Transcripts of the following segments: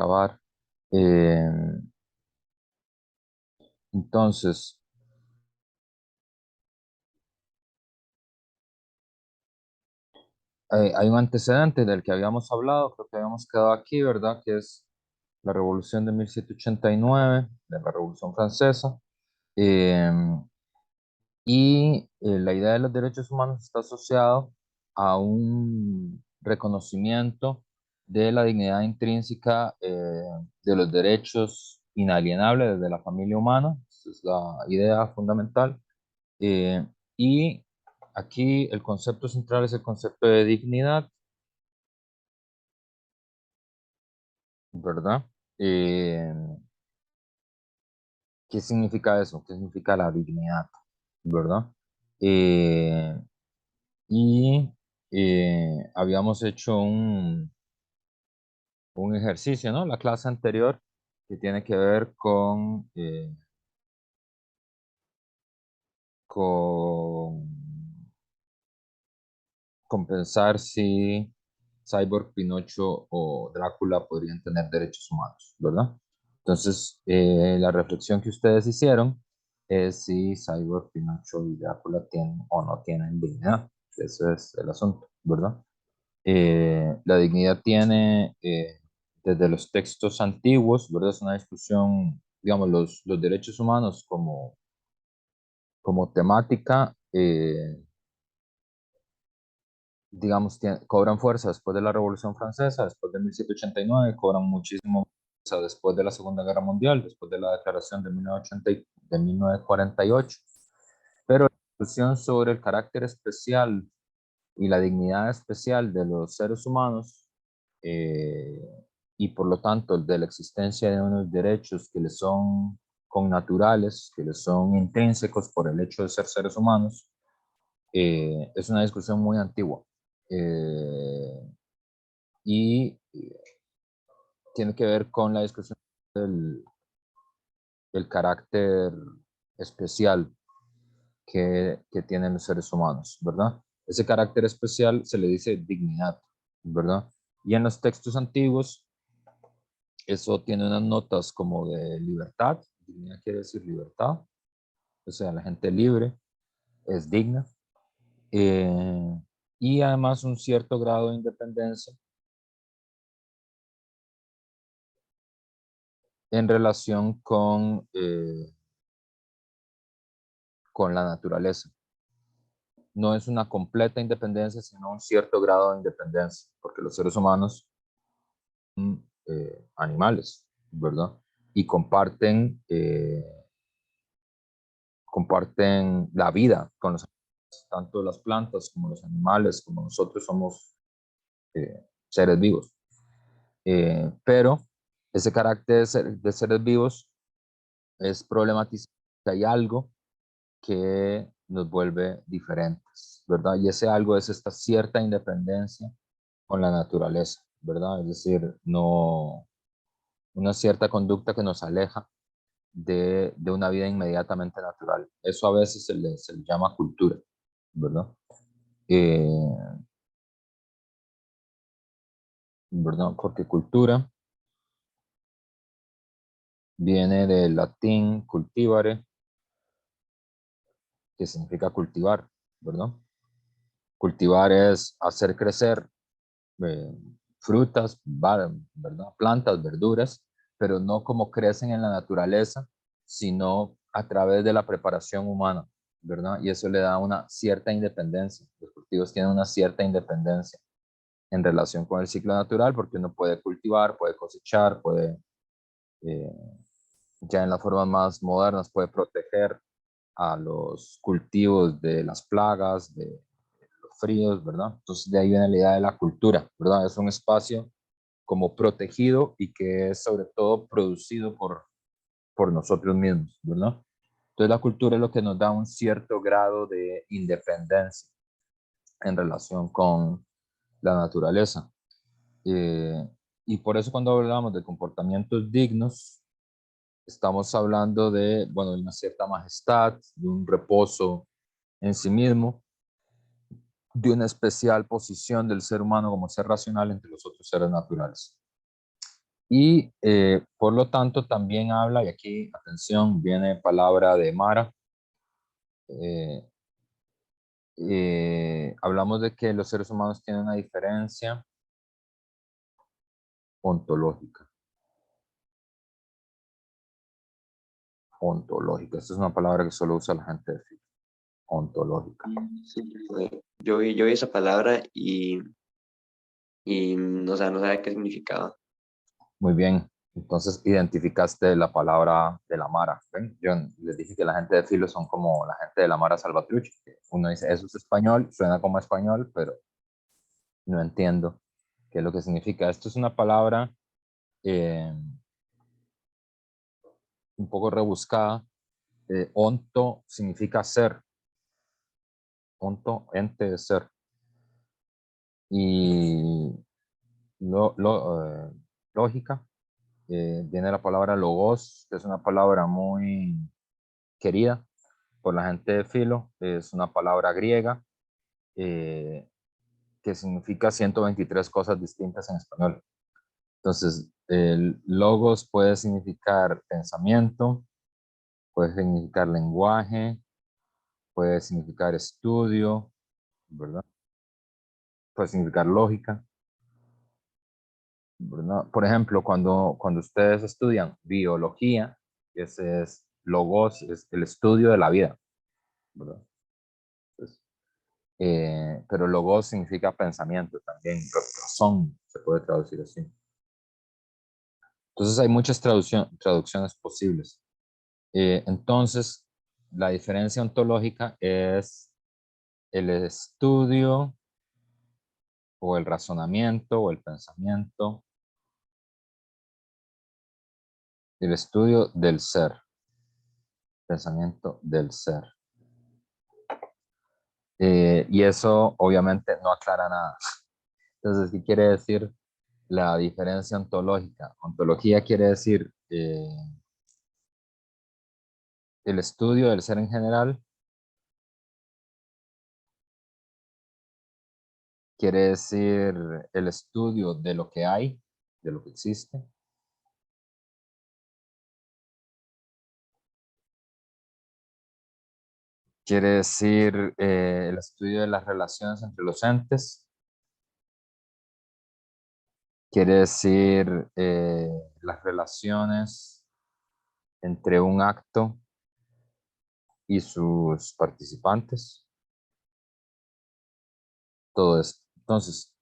grabar. Eh, entonces, hay un antecedente del que habíamos hablado, creo que habíamos quedado aquí, ¿verdad? Que es la Revolución de 1789, de la Revolución Francesa. Eh, la idea de los derechos humanos está asociado a un reconocimiento de la dignidad intrínseca de los derechos inalienables de la familia humana. Esa es la idea fundamental. Eh, y aquí el concepto central es el concepto de dignidad, ¿verdad? Eh, ¿Qué significa eso? ¿Qué significa la dignidad? ¿Verdad? Eh, y habíamos hecho un ejercicio, ¿no? La clase anterior que tiene que ver con, con pensar si Cyborg, Pinocho o Drácula podrían tener derechos humanos, ¿verdad? Entonces, la reflexión que ustedes hicieron es si Cyborg, Pinocho y Drácula tienen o no tienen dignidad. Ese es el asunto, ¿verdad? La dignidad tiene, desde los textos antiguos, ¿verdad? Es una discusión, digamos, los derechos humanos como temática, digamos, cobran fuerza después de la Revolución Francesa, después de 1789, cobran muchísimo fuerza después de la Segunda Guerra Mundial, después de la Declaración de 1948, pero la discusión sobre el carácter especial y la dignidad especial de los seres humanos, eh, y por lo tanto de la existencia de unos derechos que les son connaturales, que les son intrínsecos por el hecho de ser seres humanos, es una discusión muy antigua. Y tiene que ver con la discusión del, del carácter especial que tienen los seres humanos, ¿verdad? Ese carácter especial se le dice dignidad, ¿verdad? Y en los textos antiguos, eso tiene unas notas como de libertad. Dignidad quiere decir libertad, o sea, la gente libre es digna. Eh, y además un cierto grado de independencia en relación con la naturaleza. No es una completa independencia, sino un cierto grado de independencia, porque los seres humanos son animales, ¿verdad? Y comparten la vida con los animales, tanto las plantas como los animales, como nosotros somos seres vivos. Pero ese carácter de seres vivos es problematizado. Hay algo que nos vuelve diferentes, ¿verdad? Y ese algo es esta cierta independencia con la naturaleza, ¿verdad? Es decir, no una cierta conducta que nos aleja de una vida inmediatamente natural. Eso a veces se le llama cultura, ¿verdad? Eh, ¿Verdad? Porque cultura viene del latín cultivare, que significa cultivar, ¿verdad? Cultivar es hacer crecer eh, frutas, ¿verdad? Plantas, verduras, pero no como crecen en la naturaleza, sino a través de la preparación humana, ¿verdad? Y eso le da una cierta independencia. Los cultivos tienen una cierta independencia en relación con el ciclo natural, porque uno puede cultivar, puede cosechar, eh, ya en las formas más modernas, puede proteger a los cultivos de las plagas, de los fríos, ¿verdad? Entonces de ahí viene la idea de la cultura, ¿verdad? Es un espacio como protegido y que es sobre todo producido por nosotros mismos, ¿verdad? Entonces la cultura es lo que nos da un cierto grado de independencia en relación con la naturaleza. Eh, y por eso cuando hablamos de comportamientos dignos, estamos hablando de, bueno, de una cierta majestad, de un reposo en sí mismo, de una especial posición del ser humano como ser racional entre los otros seres naturales. Y por lo tanto también habla, y aquí, atención, viene palabra de Mara. eh, Hablamos de que los seres humanos tienen una diferencia ontológica. Ontológica. Esta es una palabra que solo usa la gente de filo. Ontológica. Sí, yo vi esa palabra y o sea, no sabía qué significaba. Muy bien. Entonces identificaste la palabra de la Mara. ¿Ven? Yo les dije que la gente de filo son como la gente de la Mara Salvatrucha. Uno dice, eso es español, suena como español, pero no entiendo qué es lo que significa. Esto es una palabra eh, un poco rebuscada. Onto significa ser. Onto, ente de ser. Y lógica, viene la palabra logos, que es una palabra muy querida por la gente de filo. Es una palabra griega eh, que significa 123 cosas distintas en español. Entonces, el logos puede significar pensamiento, puede significar lenguaje, puede significar estudio, ¿verdad? Puede significar lógica, ¿verdad? Por ejemplo, cuando ustedes estudian biología, ese es logos, es el estudio de la vida, ¿verdad? Entonces, pero logos significa pensamiento también, razón, se puede traducir así. Entonces hay muchas traducciones posibles. Entonces, la diferencia ontológica es el estudio o el razonamiento o el pensamiento, el estudio del ser, pensamiento del ser. Y eso obviamente no aclara nada. Entonces, ¿qué quiere decir la diferencia ontológica? Ontología quiere decir el estudio del ser en general, quiere decir el estudio de lo que hay, de lo que existe. Quiere decir el estudio de las relaciones entre los entes. Quiere decir las relaciones entre un acto y sus participantes. Todo esto. Entonces,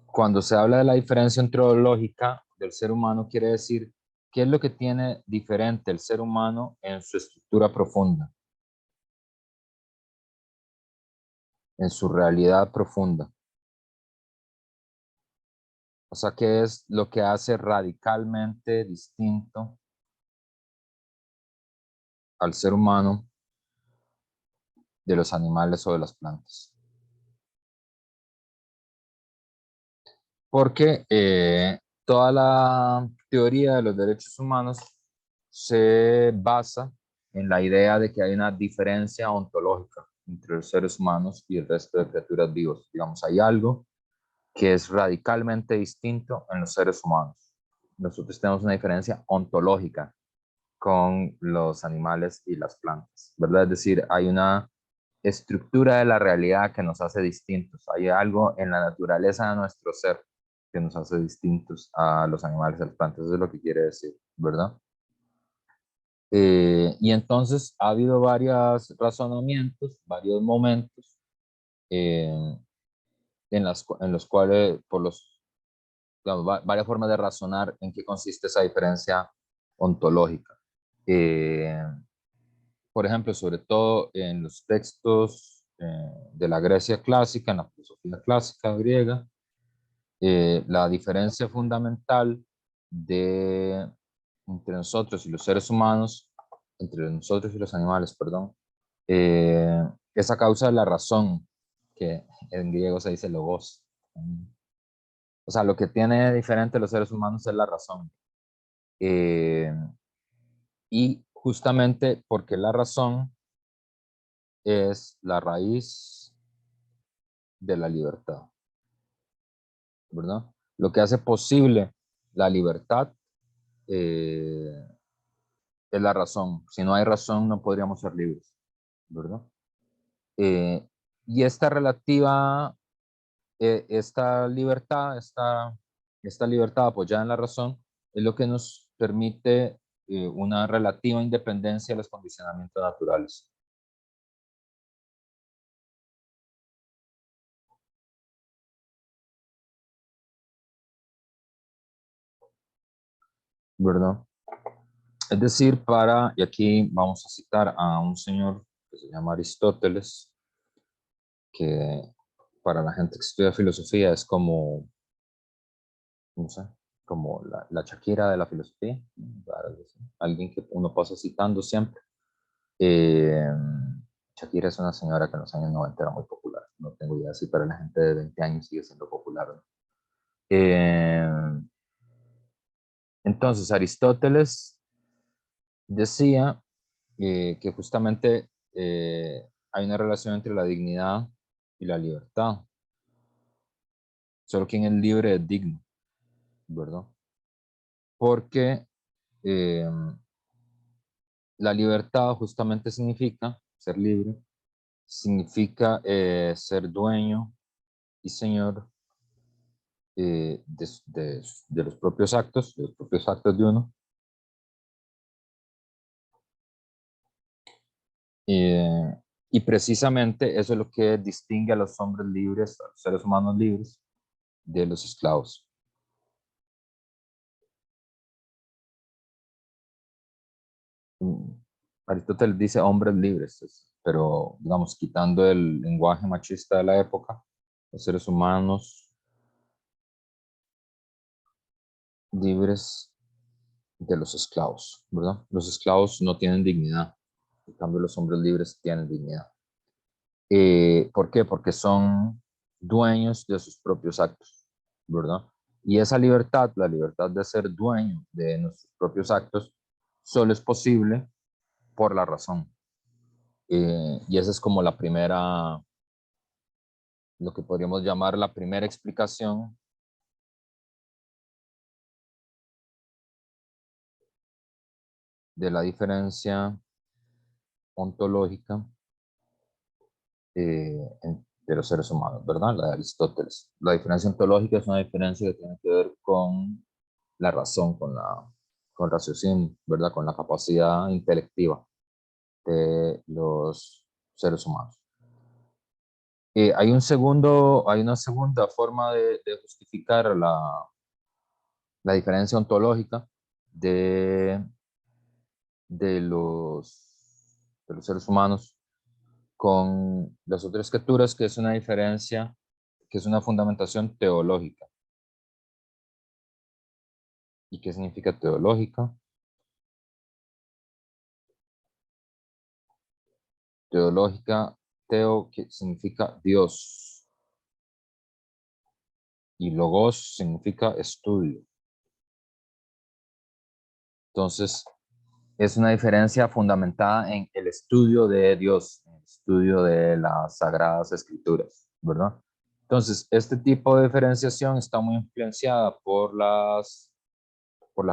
cuando se habla de la diferencia ontológica del ser humano, quiere decir qué es lo que tiene diferente el ser humano en su estructura profunda, en su realidad profunda. O sea, qué es lo que hace radicalmente distinto al ser humano de los animales o de las plantas. Porque toda la teoría de los derechos humanos se basa en la idea de que hay una diferencia ontológica entre los seres humanos y el resto de criaturas vivas. Digamos, hay algo que es radicalmente distinto en los seres humanos. Nosotros tenemos una diferencia ontológica con los animales y las plantas, ¿verdad? Es decir, hay una estructura de la realidad que nos hace distintos. Hay algo en la naturaleza de nuestro ser que nos hace distintos a los animales y a las plantas. Eso es lo que quiere decir, ¿verdad? Y entonces ha habido varios razonamientos, varios momentos eh, en los cuales, digamos, varias formas de razonar en qué consiste esa diferencia ontológica. Eh, por ejemplo, sobre todo en los textos de la Grecia clásica, en la filosofía clásica griega, la diferencia fundamental de, entre nosotros y los seres humanos, entre nosotros y los animales, perdón, es a causa de la razón, que en griego se dice logos. O sea, lo que tiene diferente a los seres humanos es la razón. Eh, y justamente porque la razón es la raíz de la libertad, ¿verdad? Lo que hace posible la libertad es la razón. Si no hay razón, no podríamos ser libres, ¿verdad? Eh, y esta relativa, esta libertad apoyada en la razón es lo que nos permite una relativa independencia de los condicionamientos naturales. ¿Verdad? Es decir, y aquí vamos a citar a un señor que se llama Aristóteles, que para la gente que estudia filosofía es como, no sé, como la Shakira de la filosofía, alguien que uno pasa citando siempre. Eh, Shakira es una señora que en los años 90 era muy popular, no tengo idea si para la gente de 20 años sigue siendo popular, ¿no? Eh, entonces, Aristóteles decía que justamente hay una relación entre la dignidad y la libertad. Solo quien es libre es digno, ¿verdad? Porque eh, la libertad justamente significa ser libre, significa ser dueño y señor de los propios actos, de uno. Eh, y precisamente eso es lo que distingue a los hombres libres, a los seres humanos libres, de los esclavos. Aristóteles dice hombres libres, pero digamos, quitando el lenguaje machista de la época, los seres humanos libres de los esclavos, ¿verdad? Los esclavos no tienen dignidad, en cambio los hombres libres tienen dignidad. ¿Por qué? Porque son dueños de sus propios actos, ¿verdad? Y esa libertad, la libertad de ser dueño de nuestros propios actos, solo es posible por la razón. Y esa es como la primera, lo que podríamos llamar la primera explicación de la diferencia ontológica de los seres humanos, ¿verdad? La de Aristóteles. La diferencia ontológica es una diferencia que tiene que ver con la razón, con el raciocinio, ¿verdad? Con la capacidad intelectiva de los seres humanos. Hay una segunda forma de justificar la diferencia ontológica de, de los seres humanos con las otras escrituras, que es una diferencia, que es una fundamentación teológica. ¿Y qué significa teológica? Teológica, teo, que significa Dios, y logos significa estudio. Entonces, es una diferencia fundamentada en el estudio de Dios, en el estudio de las Sagradas Escrituras, ¿verdad? Entonces, este tipo de diferenciación está muy influenciada por las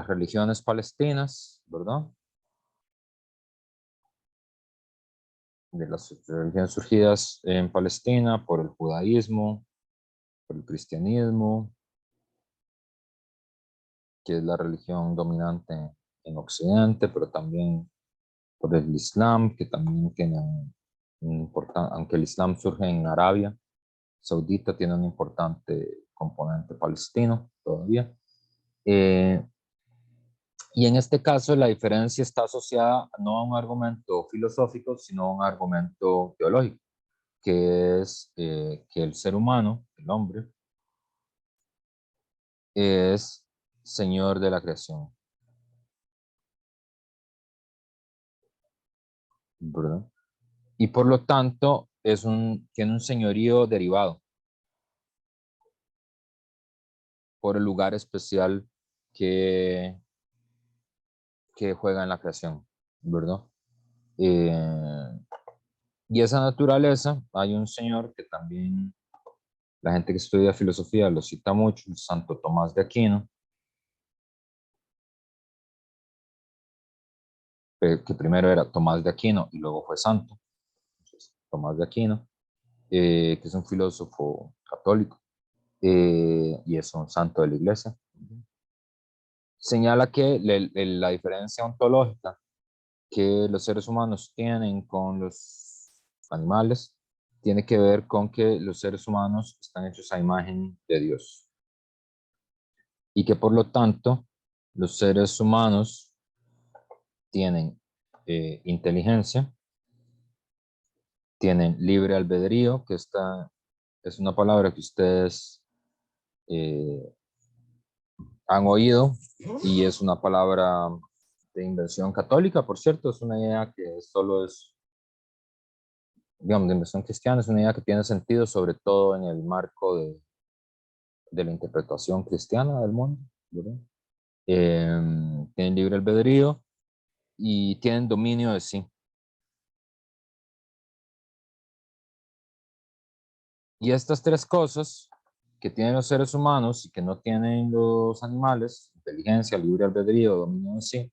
religiones palestinas, ¿verdad? De las religiones surgidas en Palestina, por el judaísmo, por el cristianismo, que es la religión dominante en Occidente, pero también por el Islam, que también tiene un importante, aunque el Islam surge en Arabia Saudita, tiene un importante componente palestino todavía. Eh, y en este caso la diferencia está asociada no a un argumento filosófico, sino a un argumento teológico, que es que el ser humano, el hombre, es señor de la creación, ¿verdad? Y por lo tanto tiene un señorío derivado por el lugar especial que, que juega en la creación, ¿verdad? Eh, y esa naturaleza, hay un señor que también la gente que estudia filosofía lo cita mucho, Santo Tomás de Aquino, que primero era Tomás de Aquino y luego fue santo. Entonces, Tomás de Aquino, que es un filósofo católico y es un santo de la iglesia. Señala que la diferencia ontológica que los seres humanos tienen con los animales tiene que ver con que los seres humanos están hechos a imagen de Dios y que por lo tanto los seres humanos tienen inteligencia, tienen libre albedrío, que esta es una palabra que ustedes eh, han oído y es una palabra de invención católica, por cierto, es una idea que solo es, digamos, de invención cristiana, es una idea que tiene sentido sobre todo en el marco de la interpretación cristiana del mundo, ¿verdad? Tienen libre albedrío y tienen dominio de sí. Y estas tres cosas que tienen los seres humanos y que no tienen los animales, inteligencia, libre albedrío, dominio de sí,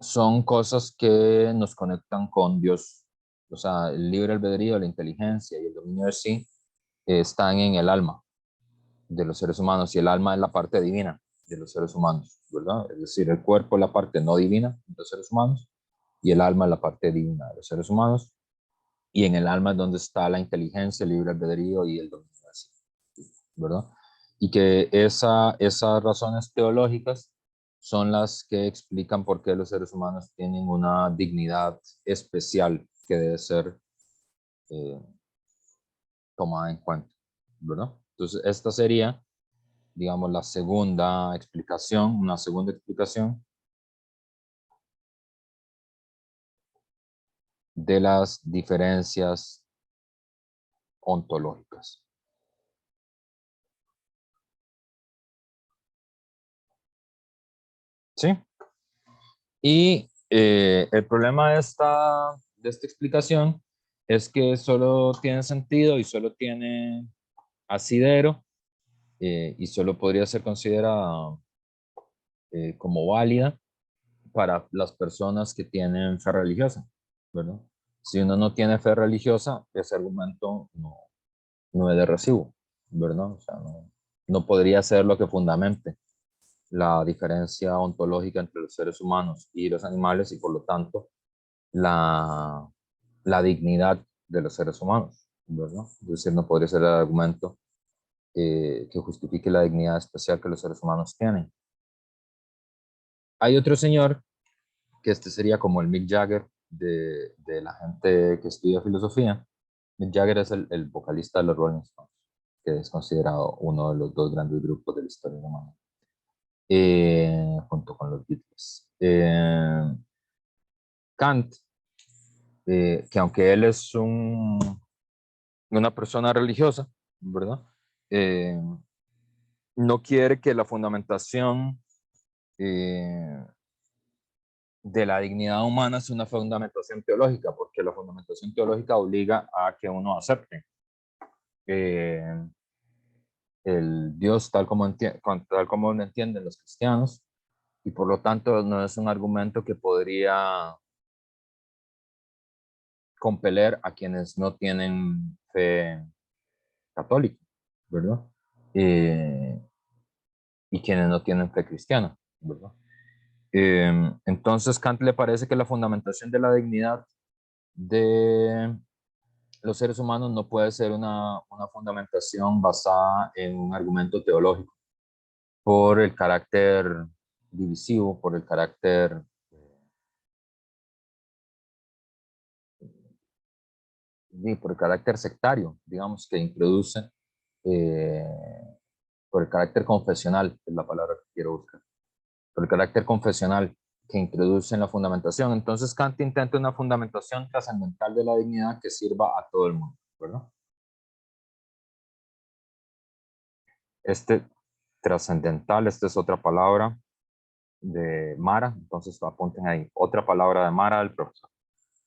son cosas que nos conectan con Dios. O sea, el libre albedrío, la inteligencia y el dominio de sí están en el alma de los seres humanos y el alma es la parte divina de los seres humanos, ¿verdad? Es decir, el cuerpo es la parte no divina de los seres humanos y el alma es la parte divina de los seres humanos y en el alma es donde está la inteligencia, el libre albedrío y el dominio de sí, ¿verdad? Y que esas razones teológicas son las que explican por qué los seres humanos tienen una dignidad especial que debe ser eh, tomada en cuenta, ¿verdad? Entonces, esta sería, digamos, la segunda explicación, una segunda explicación de las diferencias ontológicas. ¿Sí? Y el problema de esta explicación es que solo tiene sentido y solo tiene asidero y solo podría ser considerada como válida para las personas que tienen fe religiosa, ¿verdad? Si uno no tiene fe religiosa, ese argumento no es de recibo, ¿verdad? O sea, no podría ser lo que fundamente la diferencia ontológica entre los seres humanos y los animales y por lo tanto la, la dignidad de los seres humanos, ¿verdad? Es decir, no podría ser el argumento que justifique la dignidad especial que los seres humanos tienen. Hay otro señor, que este sería como el Mick Jagger de la gente que estudia filosofía. Mick Jagger es el vocalista de los Rolling Stones, que es considerado uno de los dos grandes grupos de la historia humana, junto con los Beatles. Kant, que aunque él es una persona religiosa, ¿verdad? Eh, no quiere que la fundamentación eh, de la dignidad humana sea una fundamentación teológica, porque la fundamentación teológica obliga a que uno acepte eh, el Dios tal como lo entienden los cristianos, y por lo tanto no es un argumento que podría compeler a quienes no tienen fe católica, ¿verdad? Eh, y quienes no tienen fe cristiana, ¿verdad? Entonces, Kant le parece que la fundamentación de la dignidad de los seres humanos no puede ser una fundamentación basada en un argumento teológico, por el carácter divisivo, por el carácter sectario, digamos, que introduce, eh, por el carácter confesional, es la palabra que quiero buscar, por el carácter confesional que introduce en la fundamentación. Entonces Kant intenta una fundamentación trascendental de la dignidad que sirva a todo el mundo, ¿verdad? Este trascendental, esta es otra palabra de Mara, entonces apunten ahí, otra palabra de Mara del profesor,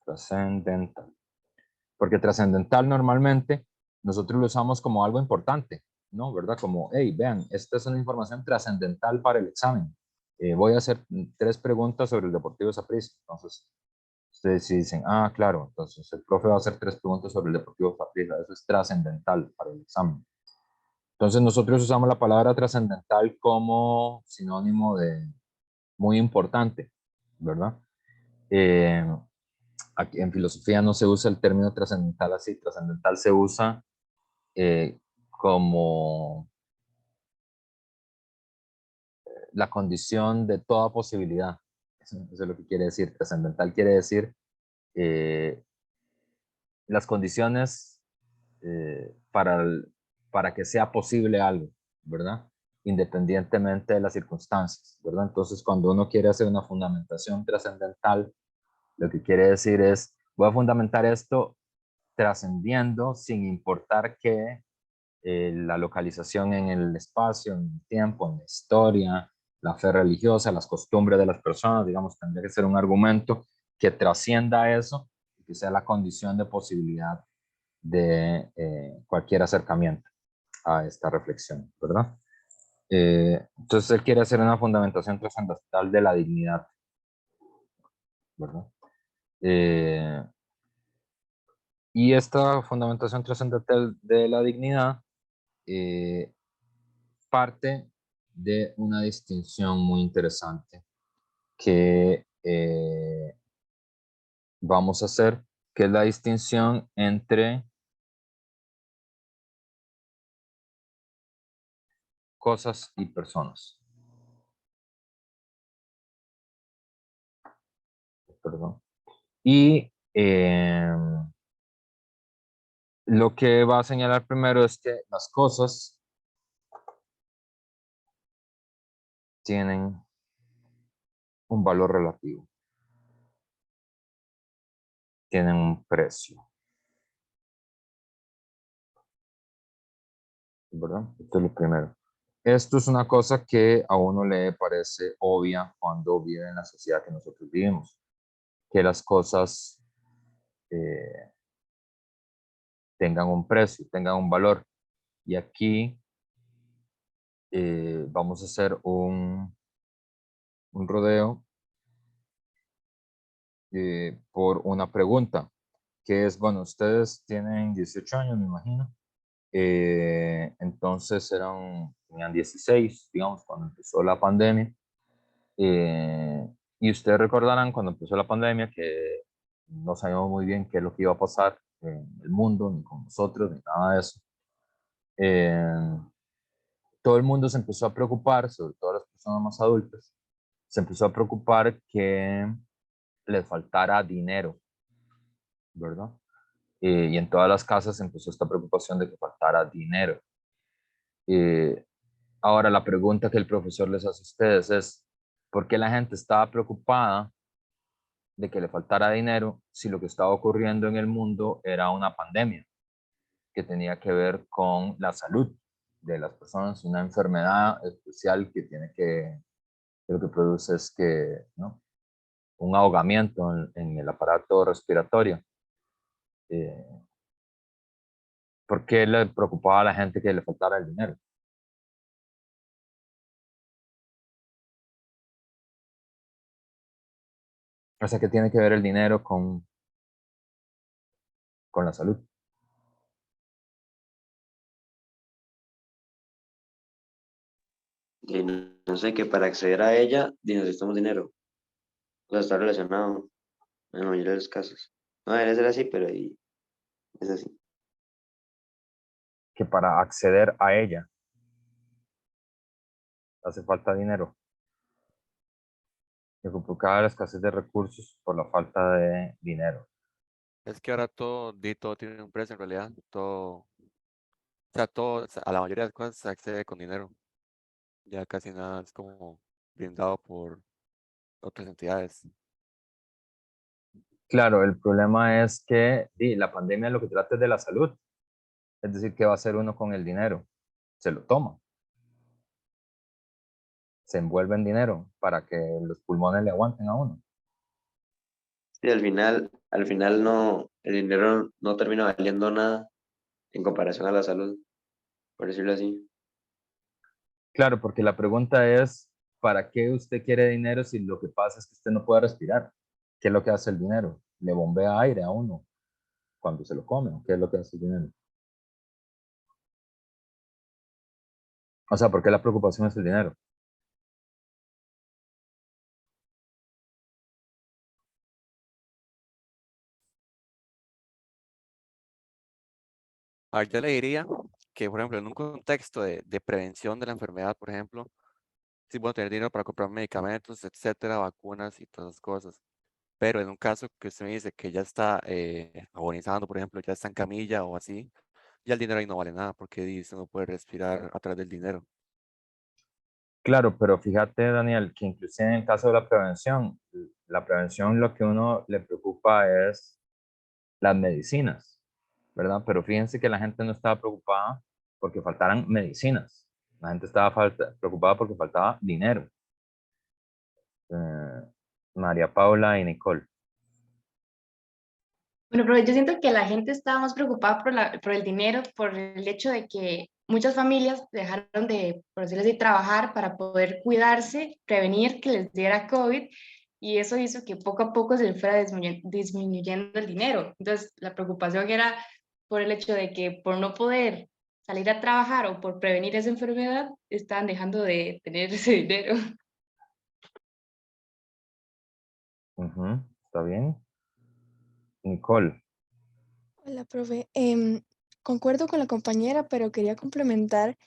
trascendental. Porque trascendental normalmente nosotros lo usamos como algo importante, ¿no? ¿Verdad? Como, hey, vean, esta es una información trascendental para el examen. voy a hacer 3 preguntas sobre el Deportivo Saprissa. Entonces, ustedes sí dicen, ah, claro, entonces el profe va a hacer 3 preguntas sobre el Deportivo Saprissa. Eso es trascendental para el examen. Entonces, nosotros usamos la palabra trascendental como sinónimo de muy importante, ¿verdad? Eh, Aquí en filosofía no se usa el término trascendental así. Trascendental se usa como la condición de toda posibilidad. Eso es lo que quiere decir. Trascendental quiere decir eh, las condiciones para que sea posible algo, ¿verdad? Independientemente de las circunstancias, ¿verdad? Entonces, cuando uno quiere hacer una fundamentación trascendental, lo que quiere decir es, voy a fundamentar esto trascendiendo sin importar que la localización en el espacio, en el tiempo, en la historia, la fe religiosa, las costumbres de las personas, digamos, tendría que ser un argumento que trascienda eso y que sea la condición de posibilidad de cualquier acercamiento a esta reflexión, ¿verdad? Entonces él quiere hacer una fundamentación trascendental de la dignidad, ¿verdad? Eh, y esta fundamentación trascendental de la dignidad eh, parte de una distinción muy interesante que vamos a hacer, que es la distinción entre cosas y personas. Perdón. Y lo que va a señalar primero es que las cosas tienen un valor relativo, tienen un precio, ¿verdad? Esto es lo primero. Esto es una cosa que a uno le parece obvia cuando vive en la sociedad que nosotros vivimos, que las cosas eh, tengan un precio, tengan un valor. Y aquí vamos a hacer un rodeo por una pregunta, que es, bueno, ustedes tienen 18 años, me imagino. Entonces tenían 16, digamos, cuando empezó la pandemia. Y ustedes recordarán cuando empezó la pandemia que no sabíamos muy bien qué es lo que iba a pasar en el mundo, ni con nosotros, ni nada de eso. Eh, Todo el mundo se empezó a preocupar, sobre todo las personas más adultas, se empezó a preocupar que les faltara dinero, ¿verdad? Y en todas las casas empezó esta preocupación de que faltara dinero. Eh, Ahora la pregunta que el profesor les hace a ustedes es, ¿por qué la gente estaba preocupada de que le faltara dinero si lo que estaba ocurriendo en el mundo era una pandemia que tenía que ver con la salud de las personas, una enfermedad especial que lo que produce es que, ¿no? Un ahogamiento en el aparato respiratorio? Eh, ¿Por qué le preocupaba a la gente que le faltara el dinero? O sea, ¿qué tiene que ver el dinero con la salud? Y no sé, que para acceder a ella necesitamos dinero. O sea, está relacionado en la mayoría de los casos. No debería ser así, pero ahí es así. Que para acceder a ella hace falta dinero. Que provocaba la escasez de recursos por la falta de dinero. Es que ahora todo tiene un precio en realidad. Todo, o sea, todo, a la mayoría de las cosas se accede con dinero. Ya casi nada es como brindado por otras entidades. Claro, el problema es que la pandemia lo que trata es de la salud. Es decir, ¿qué va a hacer uno con el dinero? Se lo toma, se envuelve en dinero para que los pulmones le aguanten a uno. Y al final no, el dinero no termina valiendo nada en comparación a la salud, por decirlo así. Claro, porque la pregunta es, ¿para qué usted quiere dinero si lo que pasa es que usted no puede respirar? ¿Qué es lo que hace el dinero? Le bombea aire a uno cuando se lo come. ¿Qué es lo que hace el dinero? O sea, ¿por qué la preocupación es el dinero? A ver, yo le diría que, por ejemplo, en un contexto de prevención de la enfermedad, por ejemplo, sí puedo tener dinero para comprar medicamentos, etcétera, vacunas y todas esas cosas. Pero en un caso que usted me dice que ya está agonizando, por ejemplo, ya está en camilla o así, ya el dinero ahí no vale nada porque dice no puede respirar a través del dinero. Claro, pero fíjate, Daniel, que inclusive en el caso de la prevención lo que uno le preocupa es las medicinas, ¿verdad? Pero fíjense que la gente no estaba preocupada porque faltaran medicinas. La gente estaba preocupada porque faltaba dinero. Eh, María Paula y Nicole. Bueno, pero yo siento que la gente estaba más preocupada por el dinero, por el hecho de que muchas familias dejaron de, por decirlo así, trabajar para poder cuidarse, prevenir que les diera COVID, y eso hizo que poco a poco se les fuera disminuyendo el dinero. Entonces, la preocupación era por el hecho de que por no poder salir a trabajar o por prevenir esa enfermedad, estaban dejando de tener ese dinero. Ujú, ¿está bien? Nicole. Hola, profe. Concuerdo con la compañera, pero quería complementar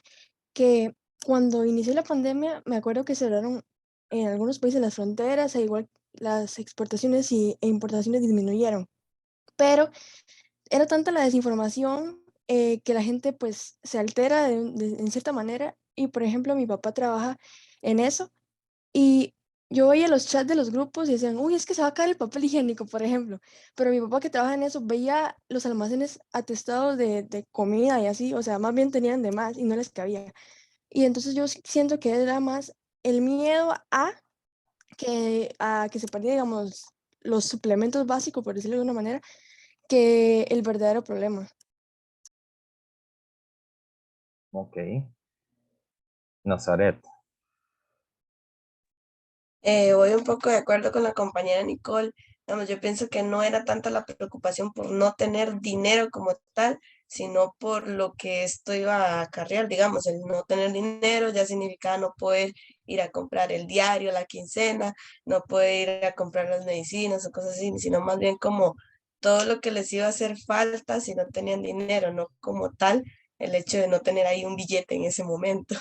que cuando inició la pandemia, me acuerdo que cerraron en algunos países las fronteras, e igual las exportaciones e importaciones disminuyeron. Pero era tanta la desinformación que la gente pues se altera en cierta manera. Y por ejemplo, mi papá trabaja en eso y yo veía los chats de los grupos y decían, uy, es que se va a caer el papel higiénico, por ejemplo. Pero mi papá que trabaja en eso veía los almacenes atestados de comida y así, o sea, más bien tenían de más y no les cabía. Y entonces yo siento que era más el miedo a que se perdieran, digamos, los suplementos básicos, por decirlo de una manera, que el verdadero problema. Ok. Nazaret. Voy un poco de acuerdo con la compañera Nicole. Digamos, yo pienso que no era tanta la preocupación por no tener dinero como tal, sino por lo que esto iba a acarrear. Digamos, el no tener dinero ya significaba no poder ir a comprar el diario, la quincena, no poder ir a comprar las medicinas o cosas así, sino más bien como todo lo que les iba a hacer falta si no tenían dinero, no como tal el hecho de no tener ahí un billete en ese momento.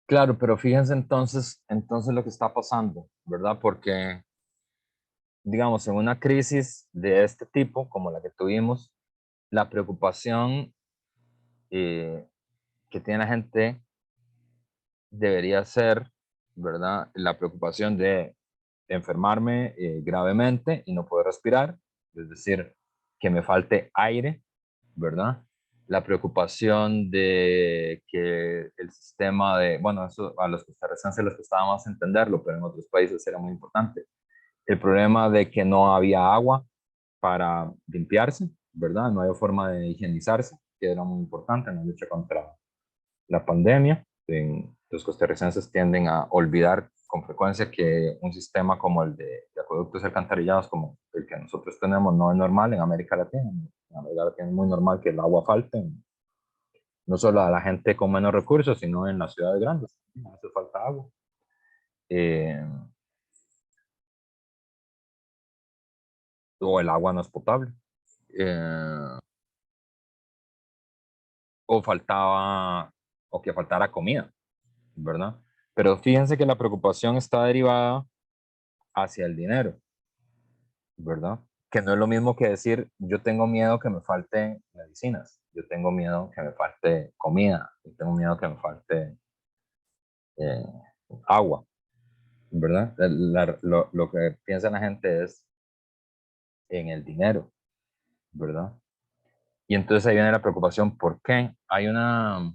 Claro, pero fíjense entonces lo que está pasando, ¿verdad? Porque, digamos, en una crisis de este tipo, como la que tuvimos, la preocupación eh, que tiene la gente debería ser, ¿verdad? La preocupación de enfermarme gravemente y no poder respirar, es decir, que me falte aire, ¿verdad? La preocupación de que el sistema de, bueno, eso a los costarricenses les costaba más entenderlo, pero en otros países era muy importante. El problema de que no había agua para limpiarse, ¿verdad? No había forma de higienizarse, que era muy importante en la lucha contra la pandemia. Los costarricenses tienden a olvidar con frecuencia que un sistema como el de acueductos alcantarillados, como el que nosotros tenemos, no es normal en América Latina. En América Latina es muy normal que el agua falte, no solo a la gente con menos recursos, sino en las ciudades grandes. Hace falta agua. Eh, o el agua no es potable. Eh, o faltaba, o que faltara comida, ¿verdad? Pero fíjense que la preocupación está derivada hacia el dinero, ¿verdad? Que no es lo mismo que decir, yo tengo miedo que me falten medicinas, yo tengo miedo que me falte comida, yo tengo miedo que me falte eh, agua, ¿verdad? Lo que piensa la gente es en el dinero, ¿verdad? Y entonces ahí viene la preocupación, ¿por qué? Hay una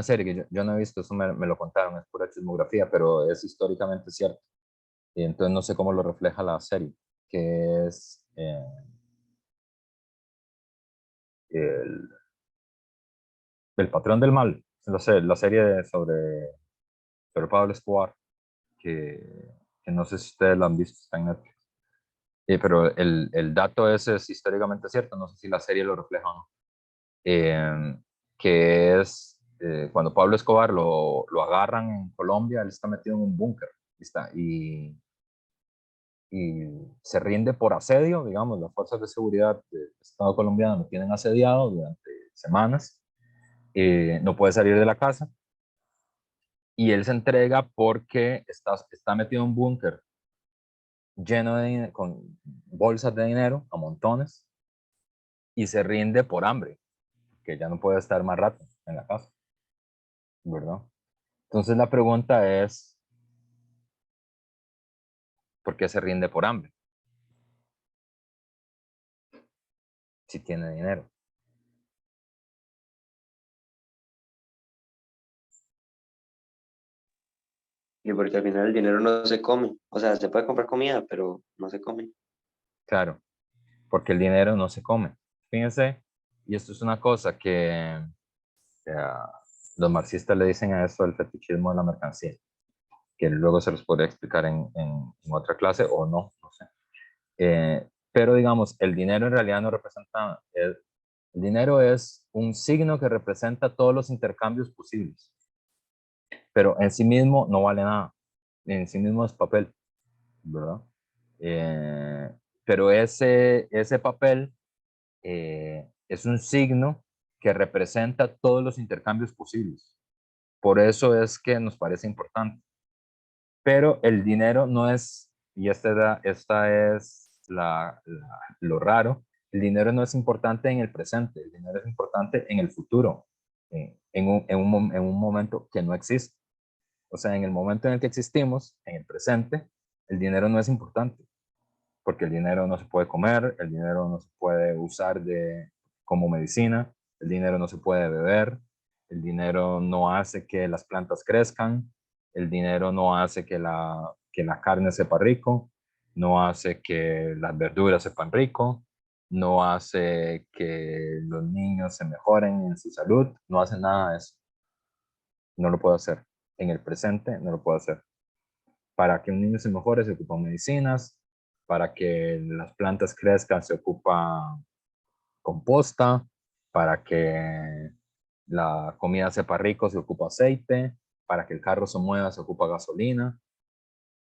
serie que yo no he visto, eso me lo contaron, es pura chismografía, pero es históricamente cierto. Y entonces no sé cómo lo refleja la serie, que es el, El patrón del mal, la serie sobre Pablo Escobar, que no sé si ustedes la han visto, está en Netflix. Pero el dato ese es históricamente cierto, no sé si la serie lo refleja o no. Que es cuando Pablo Escobar lo agarran en Colombia, él está metido en un búnker y se rinde por asedio, digamos, las fuerzas de seguridad del Estado colombiano lo tienen asediado durante semanas, no puede salir de la casa y él se entrega porque está metido en un búnker lleno de con bolsas de dinero a montones y se rinde por hambre, que ya no puede estar más rato en la casa, ¿verdad? Entonces la pregunta es, ¿por qué se rinde por hambre? Si tiene dinero. Y porque al final el dinero no se come. O sea, se puede comprar comida, pero no se come. Claro, porque el dinero no se come. Fíjense, y esto es una cosa que los marxistas le dicen a eso el fetichismo de la mercancía, que luego se los podría explicar en otra clase o no, no sé. Pero digamos, el dinero en realidad no representa, el dinero es un signo que representa todos los intercambios posibles, pero en sí mismo no vale nada, en sí mismo es papel, ¿verdad? Eh, pero ese papel es un signo que representa todos los intercambios posibles. Por eso es que nos parece importante. Pero el dinero no es, y esta es lo raro, el dinero no es importante en el presente, el dinero es importante en el futuro, en un momento que no existe. O sea, en el momento en el que existimos, en el presente, el dinero no es importante, porque el dinero no se puede comer, el dinero no se puede usar como medicina, el dinero no se puede beber, el dinero no hace que las plantas crezcan, el dinero no hace que la carne sepa rico, no hace que las verduras sepan rico, no hace que los niños se mejoren en su salud, no hace nada de eso. No lo puedo hacer. En el presente no lo puedo hacer. Para que un niño se mejore se ocupan medicinas, para que las plantas crezcan se ocupa composta, para que la comida sepa rico se ocupa aceite, para que el carro se mueva se ocupa gasolina,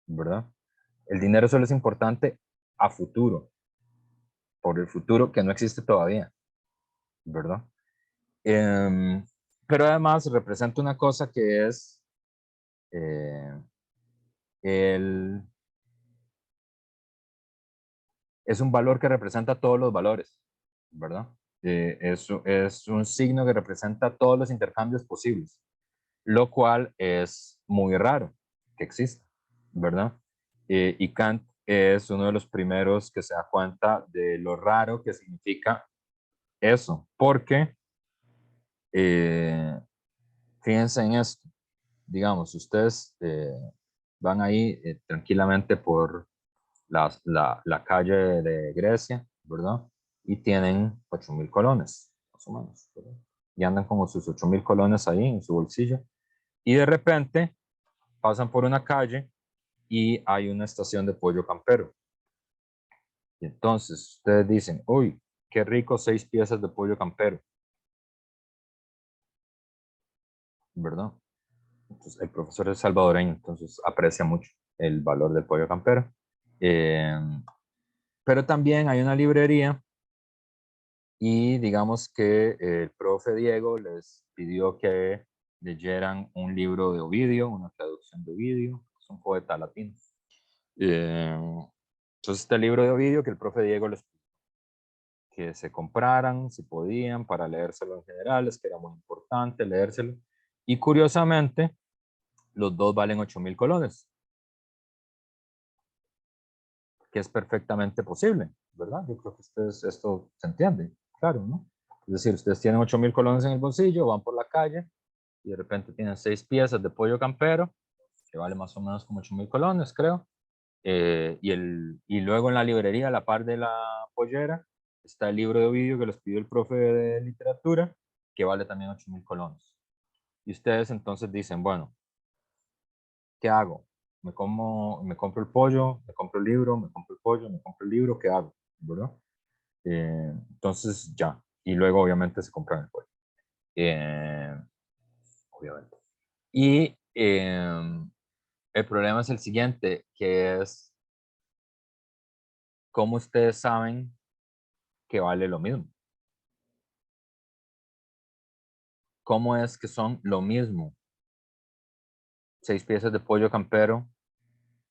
¿verdad? El dinero solo es importante a futuro, por el futuro que no existe todavía, ¿verdad? Pero además representa una cosa que es eh, el, es un valor que representa todos los valores, ¿verdad? Es un signo que representa todos los intercambios posibles, lo cual es muy raro que exista, ¿verdad? Y Kant es uno de los primeros que se da cuenta de lo raro que significa eso, porque fíjense en esto, digamos, ustedes van ahí tranquilamente por la calle de Grecia, ¿verdad? Y tienen 8.000 colones, más o menos, ¿verdad? Y andan con sus 8.000 colones ahí en su bolsillo. Y de repente pasan por una calle y hay una estación de pollo campero. Y entonces ustedes dicen, uy, qué rico 6 piezas de pollo campero, ¿verdad? Entonces, el profesor es salvadoreño, entonces aprecia mucho el valor del pollo campero. Eh, pero también hay una librería y digamos que el profe Diego les pidió que leyeran un libro de Ovidio, una traducción de Ovidio, es un poeta latino. Entonces este libro de Ovidio que el profe Diego les pidió que se compraran, si podían, para leérselo en general, es que era muy importante leérselo. Y curiosamente, los dos valen 8.000 colones, que es perfectamente posible, ¿verdad? Yo creo que esto se entiende, claro, ¿no? Es decir, ustedes tienen 8.000 colones en el bolsillo, van por la calle y de repente tienen 6 piezas de pollo campero, que vale más o menos como 8.000 colones, creo. Y luego en la librería, a la par de la pollera, está el libro de Ovidio que les pidió el profe de literatura que vale también 8.000 colones. Y ustedes entonces dicen, bueno, ¿qué hago? Me compro el pollo, me compro el libro, me compro el pollo, me compro el libro, ¿qué hago? ¿Verdad? Entonces ya. Y luego obviamente se compran el pollo. Obviamente. Y el problema es el siguiente, que es cómo ustedes saben que vale lo mismo. ¿Cómo es que son lo mismo? 6 piezas de pollo campero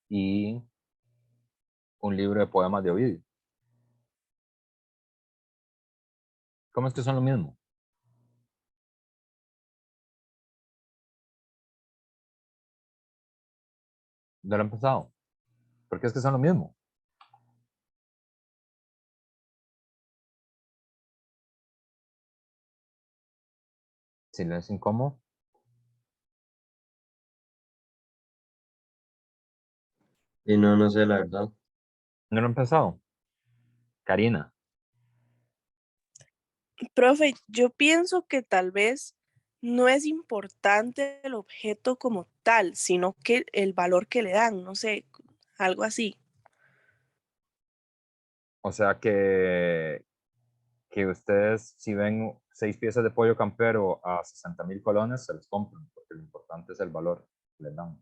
y un libro de poemas de Ovidio. ¿Cómo es que son lo mismo? ¿No lo han pensado? ¿Por qué es que son lo mismo? Silencio incómodo. Y no, no sé, la verdad. ¿No lo han pensado? Karina. Profe, yo pienso que tal vez no es importante el objeto como tal, sino que el valor que le dan, no sé, algo así. O sea que ustedes si ven 6 piezas de pollo campero a 60.000 colones, se los compran, porque lo importante es el valor que les dan.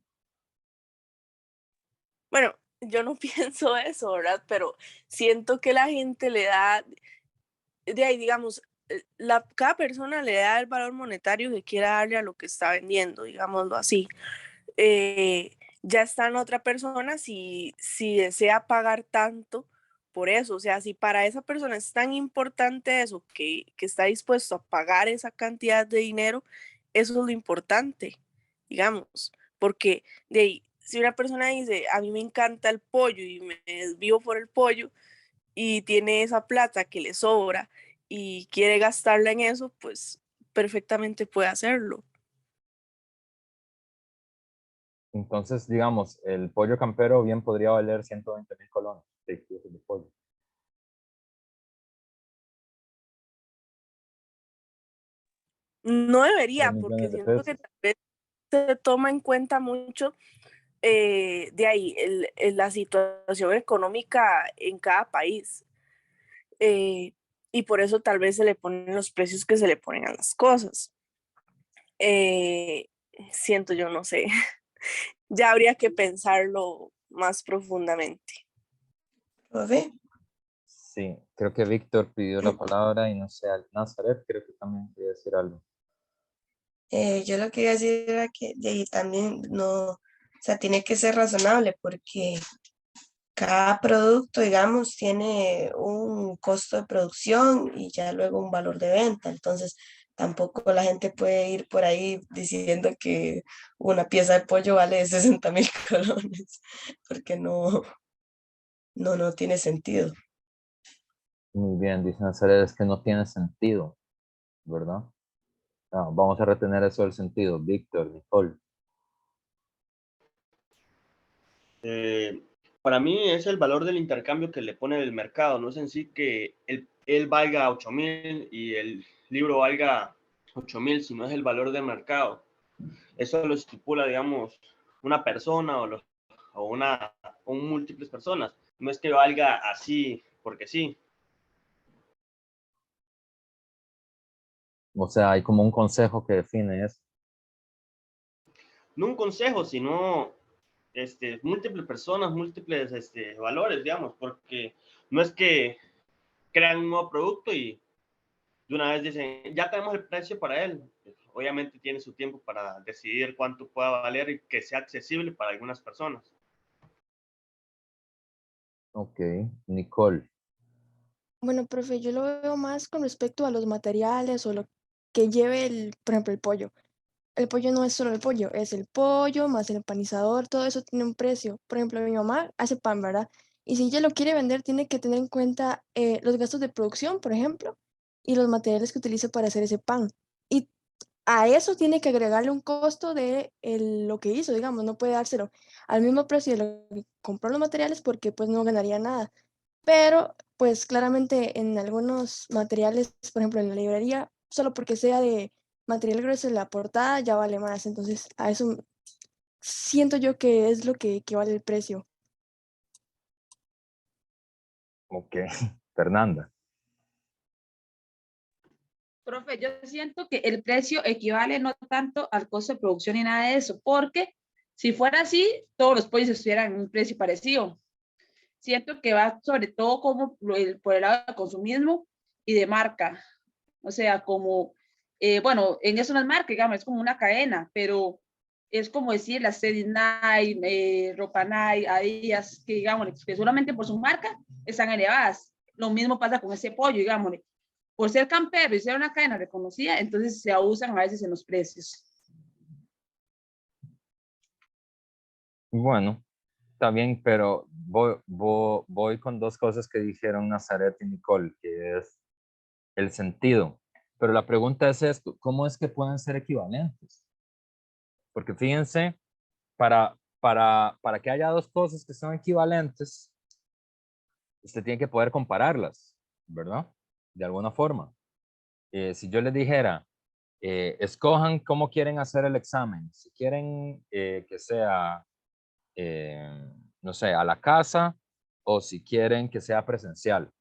Bueno, yo no pienso eso, ¿verdad? Pero siento que la gente le da, de ahí, digamos, cada persona le da el valor monetario que quiera darle a lo que está vendiendo, digámoslo así. Ya está en otra persona si desea pagar tanto por eso. O sea, si para esa persona es tan importante eso que está dispuesto a pagar esa cantidad de dinero, eso es lo importante, digamos. Porque de ahí, si una persona dice, a mí me encanta el pollo y me desvío por el pollo y tiene esa plata que le sobra y quiere gastarla en eso, pues perfectamente puede hacerlo. Entonces, digamos, el pollo campero bien podría valer 120.000 colones, 6 piezas de pollo. No 3 debería, porque millones de siento que pesos. tal vez se toma en cuenta mucho de ahí la situación económica en cada país. eh, y por eso tal vez se le ponen los precios que se le ponen a las cosas. Eh, Siento yo, no sé, ya habría que pensarlo más profundamente. Profe, Sí, creo que Víctor pidió la palabra y no sé, Nazaret creo que también quería decir algo. yo lo que iba a decir era que de ahí también no, o sea, tiene que ser razonable porque cada producto, digamos, tiene un costo de producción y ya luego un valor de venta. Entonces, tampoco la gente puede ir por ahí diciendo que una pieza de pollo vale 60.000 colones, porque no tiene sentido. Muy bien, dice Nazaret, es que no tiene sentido, ¿verdad? Vamos a retener eso del sentido. Víctor, Nicole. Para mí es el valor del intercambio que le pone el mercado, no es en sí que él valga 8.000 y el libro valga 8.000, sino es el valor del mercado. Eso lo estipula, digamos, una persona o múltiples personas. No es que valga así porque sí. O sea, hay como un consejo que define eso. No un consejo, sino múltiples personas, múltiples valores, digamos, porque no es que crean un nuevo producto y de una vez dicen, ya tenemos el precio para él. Obviamente tiene su tiempo para decidir cuánto pueda valer y que sea accesible para algunas personas. Ok, Nicole. Bueno, profe, yo lo veo más con respecto a los materiales o lo que lleve por ejemplo, el pollo. El pollo no es solo el pollo, es el pollo más el empanizador, todo eso tiene un precio. Por ejemplo, mi mamá hace pan, ¿verdad? Y si ella lo quiere vender, tiene que tener en cuenta los gastos de producción, por ejemplo, y los materiales que utilice para hacer ese pan. Y a eso tiene que agregarle un costo de lo que hizo, digamos, no puede dárselo al mismo precio de lo que compró los materiales porque pues no ganaría nada. Pero, pues claramente en algunos materiales, por ejemplo, en la librería, solo porque sea de material grueso en la portada ya vale más. Entonces, a eso siento yo que es lo que equivale el precio. Ok, Fernanda. Profe, yo siento que el precio equivale no tanto al costo de producción ni nada de eso, porque si fuera así, todos los pollos estuvieran en un precio parecido. Siento que va sobre todo como por el lado del consumismo y de marca. O sea, como, bueno, en eso no es marca, digamos, es como una cadena, pero es como decir las Cedis Night, Ropa Night, Adidas, que digamos, que solamente por su marca están elevadas. Lo mismo pasa con ese pollo, digamos, por ser campero y ser una cadena reconocida, entonces se abusan a veces en los precios. Bueno, está bien, pero voy con dos cosas que dijeron Nazaret y Nicole, que es el sentido. Pero la pregunta es esto, ¿cómo es que pueden ser equivalentes? Porque fíjense, para que haya dos cosas que son equivalentes, usted tiene que poder compararlas, ¿verdad? De alguna forma. Si yo les dijera, escojan cómo quieren hacer el examen, si quieren que sea, no sé, a la casa o si quieren que sea presencial,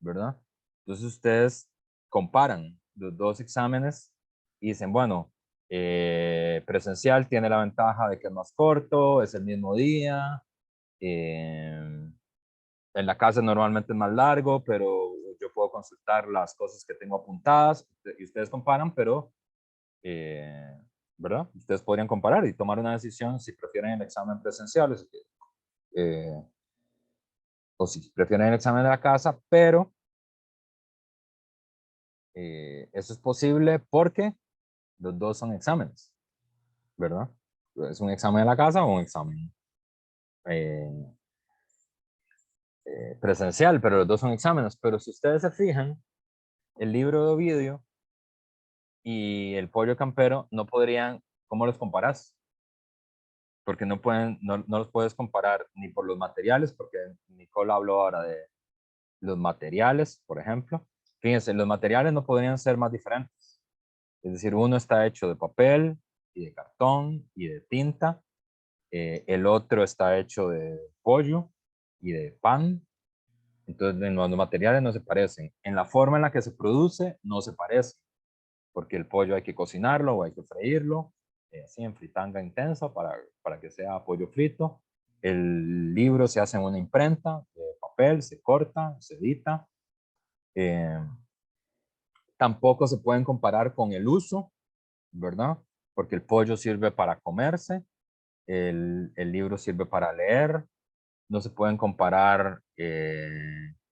¿verdad? Entonces ustedes comparan los dos exámenes y dicen, bueno, presencial tiene la ventaja de que es más corto, es el mismo día, en la casa normalmente es más largo, pero yo puedo consultar las cosas que tengo apuntadas y ustedes comparan, pero, ¿verdad? Ustedes podrían comparar y tomar una decisión si prefieren el examen presencial o si prefieren el examen de la casa, pero eso es posible porque los dos son exámenes, ¿verdad? Es un examen de la casa o un examen presencial, pero los dos son exámenes. Pero si ustedes se fijan, el libro de Ovidio y el pollo campero no podrían, ¿cómo los comparas? Porque no pueden, no los puedes comparar ni por los materiales, porque Nicole habló ahora de los materiales, por ejemplo. Fíjense, los materiales no podrían ser más diferentes. Es decir, uno está hecho de papel y de cartón y de tinta. El otro está hecho de pollo y de pan. Entonces, los materiales no se parecen. En la forma en la que se produce, no se parece. Porque el pollo hay que cocinarlo o hay que freírlo, así en fritanga intensa para que sea pollo frito. El libro se hace en una imprenta de papel, se corta, se edita. Tampoco se pueden comparar con el uso, ¿verdad? Porque el pollo sirve para comerse, el libro sirve para leer, no se pueden comparar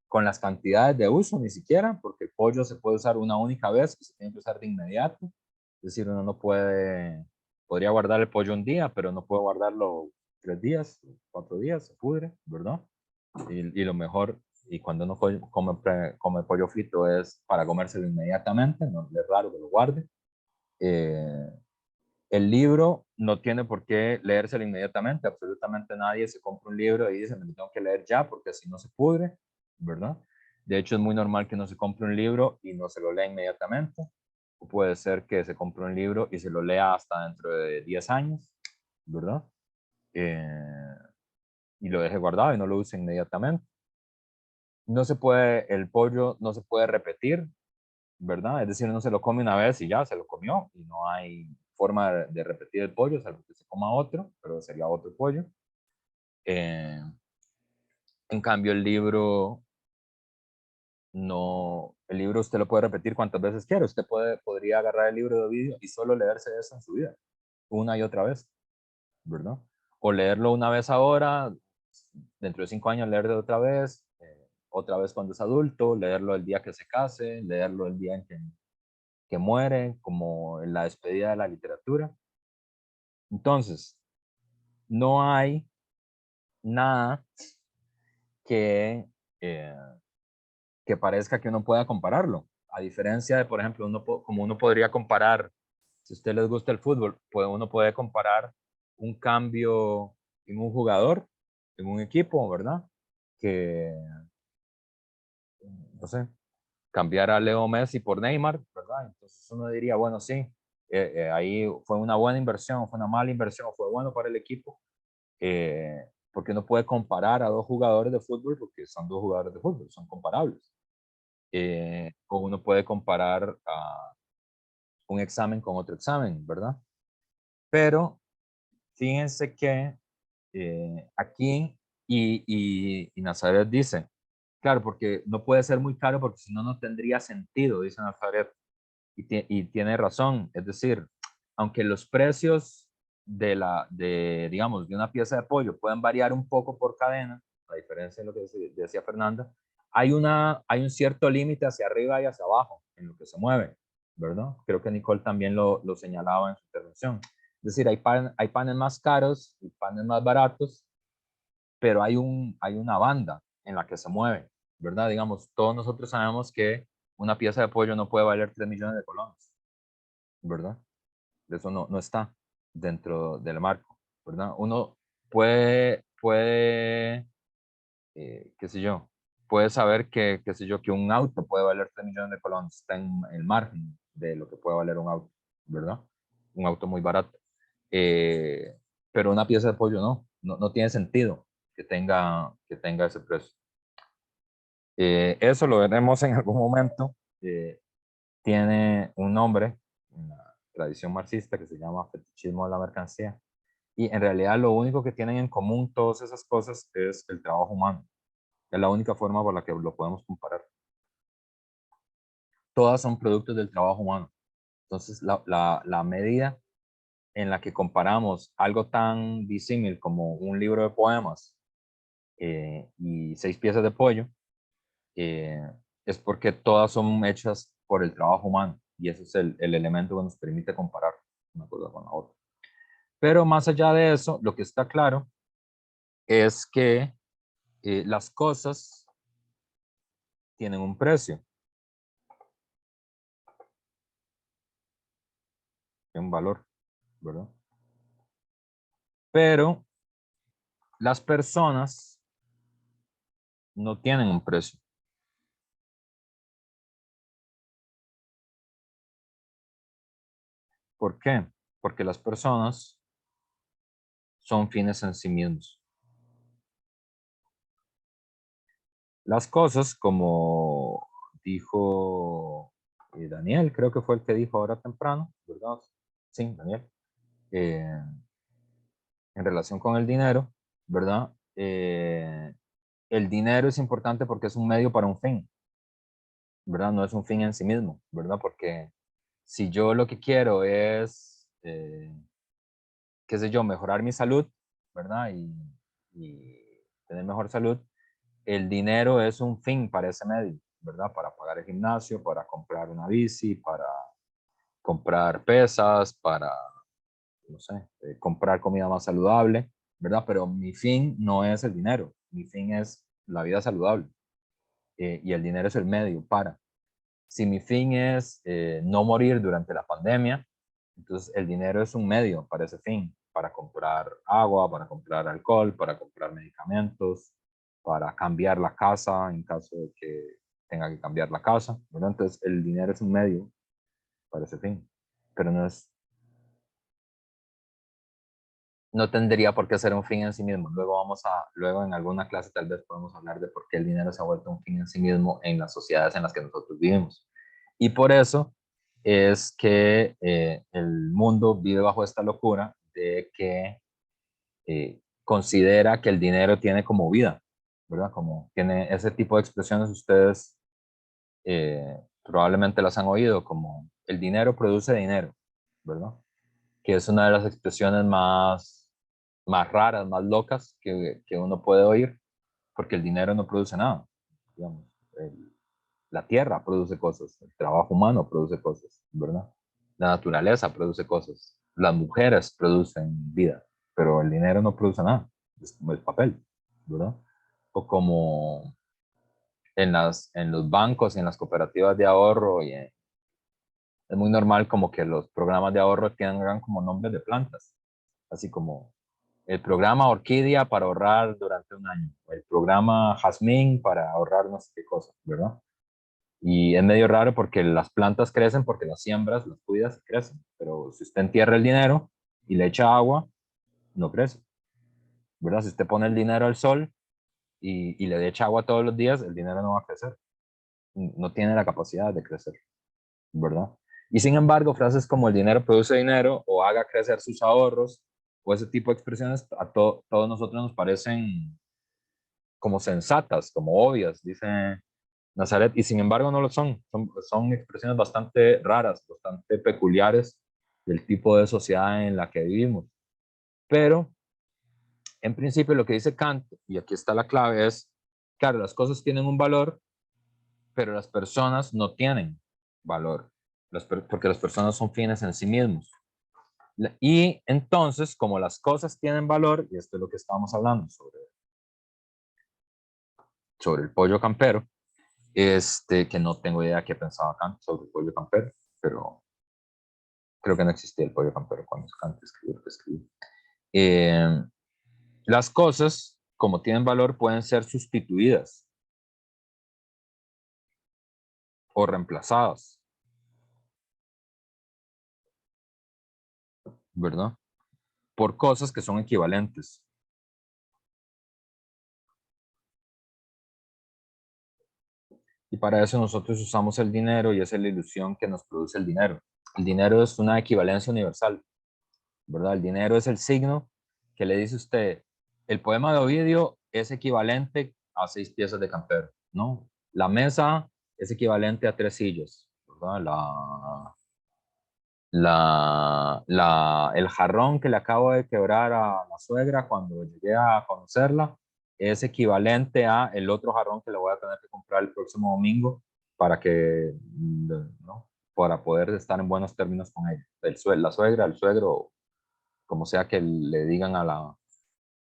con las cantidades de uso ni siquiera, porque el pollo se puede usar una única vez y se tiene que usar de inmediato. Es decir, uno no puede, podría guardar el pollo un día, pero no puede guardarlo 3 días, 4 días, se pudre, ¿verdad? Y lo mejor, y cuando uno come pollo frito es para comérselo inmediatamente, no es raro que lo guarde. Eh, el libro no tiene por qué leérselo inmediatamente, absolutamente nadie se compra un libro y dice, me lo tengo que leer ya porque así no se pudre, ¿verdad? De hecho, es muy normal que no se compre un libro y no se lo lea inmediatamente. O puede ser que se compre un libro y se lo lea hasta dentro de 10 años, ¿verdad? Y lo deje guardado y no lo use inmediatamente. No se puede, el pollo no se puede repetir, ¿verdad? Es decir, no se lo come una vez y ya se lo comió y no hay forma de repetir el pollo, salvo que se coma otro, pero sería otro pollo. En cambio, el libro no, el libro usted lo puede repetir cuantas veces quiera. Usted podría agarrar el libro de Ovidio y solo leerse eso en su vida, una y otra vez, ¿verdad? O leerlo una vez ahora, dentro de 5 años leerlo otra vez cuando es adulto, leerlo el día que se case, leerlo el día en que muere, como en la despedida de la literatura. Entonces, no hay nada que, eh, que parezca que uno pueda compararlo. A diferencia de, por ejemplo, como uno podría comparar, si a usted les gusta el fútbol, uno puede comparar un cambio en un jugador, en un equipo, ¿verdad? Que, no sé, cambiar a Leo Messi por Neymar, ¿verdad? Entonces uno diría, bueno, sí, ahí fue una buena inversión, fue una mala inversión, fue bueno para el equipo, porque uno puede comparar a dos jugadores de fútbol, porque son dos jugadores de fútbol, son comparables. O uno puede comparar a un examen con otro examen, ¿verdad? Pero fíjense que aquí, y Nazaret dice, claro, porque no puede ser muy caro porque si no, no tendría sentido, dice Nazaret. Y tiene razón, es decir, aunque los precios digamos, de una pieza de pollo pueden variar un poco por cadena, a diferencia de lo que decía Fernanda, hay un cierto límite hacia arriba y hacia abajo en lo que se mueve, ¿verdad? Creo que Nicole también lo señalaba en su intervención. Es decir, hay panes más caros y panes más baratos, pero hay una banda en la que se mueve, ¿verdad? Digamos, todos nosotros sabemos que una pieza de pollo no puede valer 3 millones de colones, ¿verdad? Eso no está dentro del marco, ¿verdad? Uno puede qué sé yo, puede saber que un auto puede valer 3 millones de colones, está en el margen de lo que puede valer un auto, ¿verdad? Un auto muy barato. Pero una pieza de pollo no tiene sentido que tenga ese precio. Eso lo veremos en algún momento. Tiene un nombre en la tradición marxista que se llama fetichismo de la mercancía. Y en realidad lo único que tienen en común todas esas cosas es el trabajo humano. Es la única forma por la que lo podemos comparar. Todas son productos del trabajo humano. Entonces, la medida en la que comparamos algo tan disímil como un libro de poemas y 6 piezas de pollo, es porque todas son hechas por el trabajo humano. Y ese es el elemento que nos permite comparar una cosa con la otra. Pero más allá de eso, lo que está claro es que las cosas tienen un precio. Un valor, ¿verdad? Pero las personas no tienen un precio. ¿Por qué? Porque las personas son fines en sí mismos. Las cosas, como dijo Daniel, creo que fue el que dijo ahora temprano, ¿verdad? Sí, Daniel. En relación con el dinero, ¿verdad? El dinero es importante porque es un medio para un fin, ¿verdad? No es un fin en sí mismo, ¿verdad? Porque si yo lo que quiero es, qué sé yo, mejorar mi salud, ¿verdad? Y tener mejor salud, el dinero es un fin para ese medio, ¿verdad? Para pagar el gimnasio, para comprar una bici, para comprar pesas, para, no sé, comprar comida más saludable, ¿verdad? Pero mi fin no es el dinero, mi fin es la vida saludable. Y el dinero es el medio para. Si mi fin es no morir durante la pandemia, entonces el dinero es un medio para ese fin, para comprar agua, para comprar alcohol, para comprar medicamentos, para cambiar la casa en caso de que tenga que cambiar la casa, ¿verdad? Entonces el dinero es un medio para ese fin, pero no tendría por qué ser un fin en sí mismo. Luego en alguna clase tal vez podemos hablar de por qué el dinero se ha vuelto un fin en sí mismo en las sociedades en las que nosotros vivimos. Y por eso es que el mundo vive bajo esta locura de que considera que el dinero tiene como vida, ¿verdad? Como tiene ese tipo de expresiones, ustedes probablemente las han oído, como el dinero produce dinero, ¿verdad? Que es una de las expresiones más raras, más locas que uno puede oír, porque el dinero no produce nada, digamos. La tierra produce cosas, el trabajo humano produce cosas, ¿verdad? La naturaleza produce cosas, las mujeres producen vida, pero el dinero no produce nada, es como el papel, ¿verdad? O como en los bancos y en las cooperativas de ahorro, es muy normal como que los programas de ahorro tengan como nombres de plantas, así como el programa Orquídea para ahorrar durante un año, el programa Jazmín para ahorrar no sé qué cosa, ¿verdad? Y es medio raro porque las plantas crecen porque las siembras, las cuidas y crecen. Pero si usted entierra el dinero y le echa agua, no crece, ¿verdad? Si usted pone el dinero al sol y le echa agua todos los días, el dinero no va a crecer. No tiene la capacidad de crecer, ¿verdad? Y sin embargo, frases como el dinero produce dinero o haga crecer sus ahorros o ese tipo de expresiones a todos nosotros nos parecen como sensatas, como obvias, dice Nazaret, y sin embargo no lo son expresiones bastante raras, bastante peculiares del tipo de sociedad en la que vivimos. Pero en principio lo que dice Kant, y aquí está la clave, es, claro, las cosas tienen un valor, pero las personas no tienen valor, porque las personas son fines en sí mismos. Y entonces, como las cosas tienen valor, y esto es lo que estábamos hablando sobre el pollo campero, que no tengo idea qué pensaba Kant sobre el pollo campero, pero creo que no existía el pollo campero cuando Kant escribió lo que escribió. Las cosas, como tienen valor, pueden ser sustituidas o reemplazadas, ¿verdad? Por cosas que son equivalentes. Y para eso nosotros usamos el dinero y esa es la ilusión que nos produce el dinero. El dinero es una equivalencia universal, ¿verdad? El dinero es el signo que le dice usted, el poema de Ovidio es equivalente a 6 piezas de campero, ¿no? La mesa es equivalente a 3 sillas, ¿verdad? El jarrón que le acabo de quebrar a la suegra cuando llegué a conocerla es equivalente a el otro jarrón que le voy a tener que comprar el próximo domingo para que, ¿no? Para poder estar en buenos términos con ella. La suegra, el suegro, como sea que le digan a la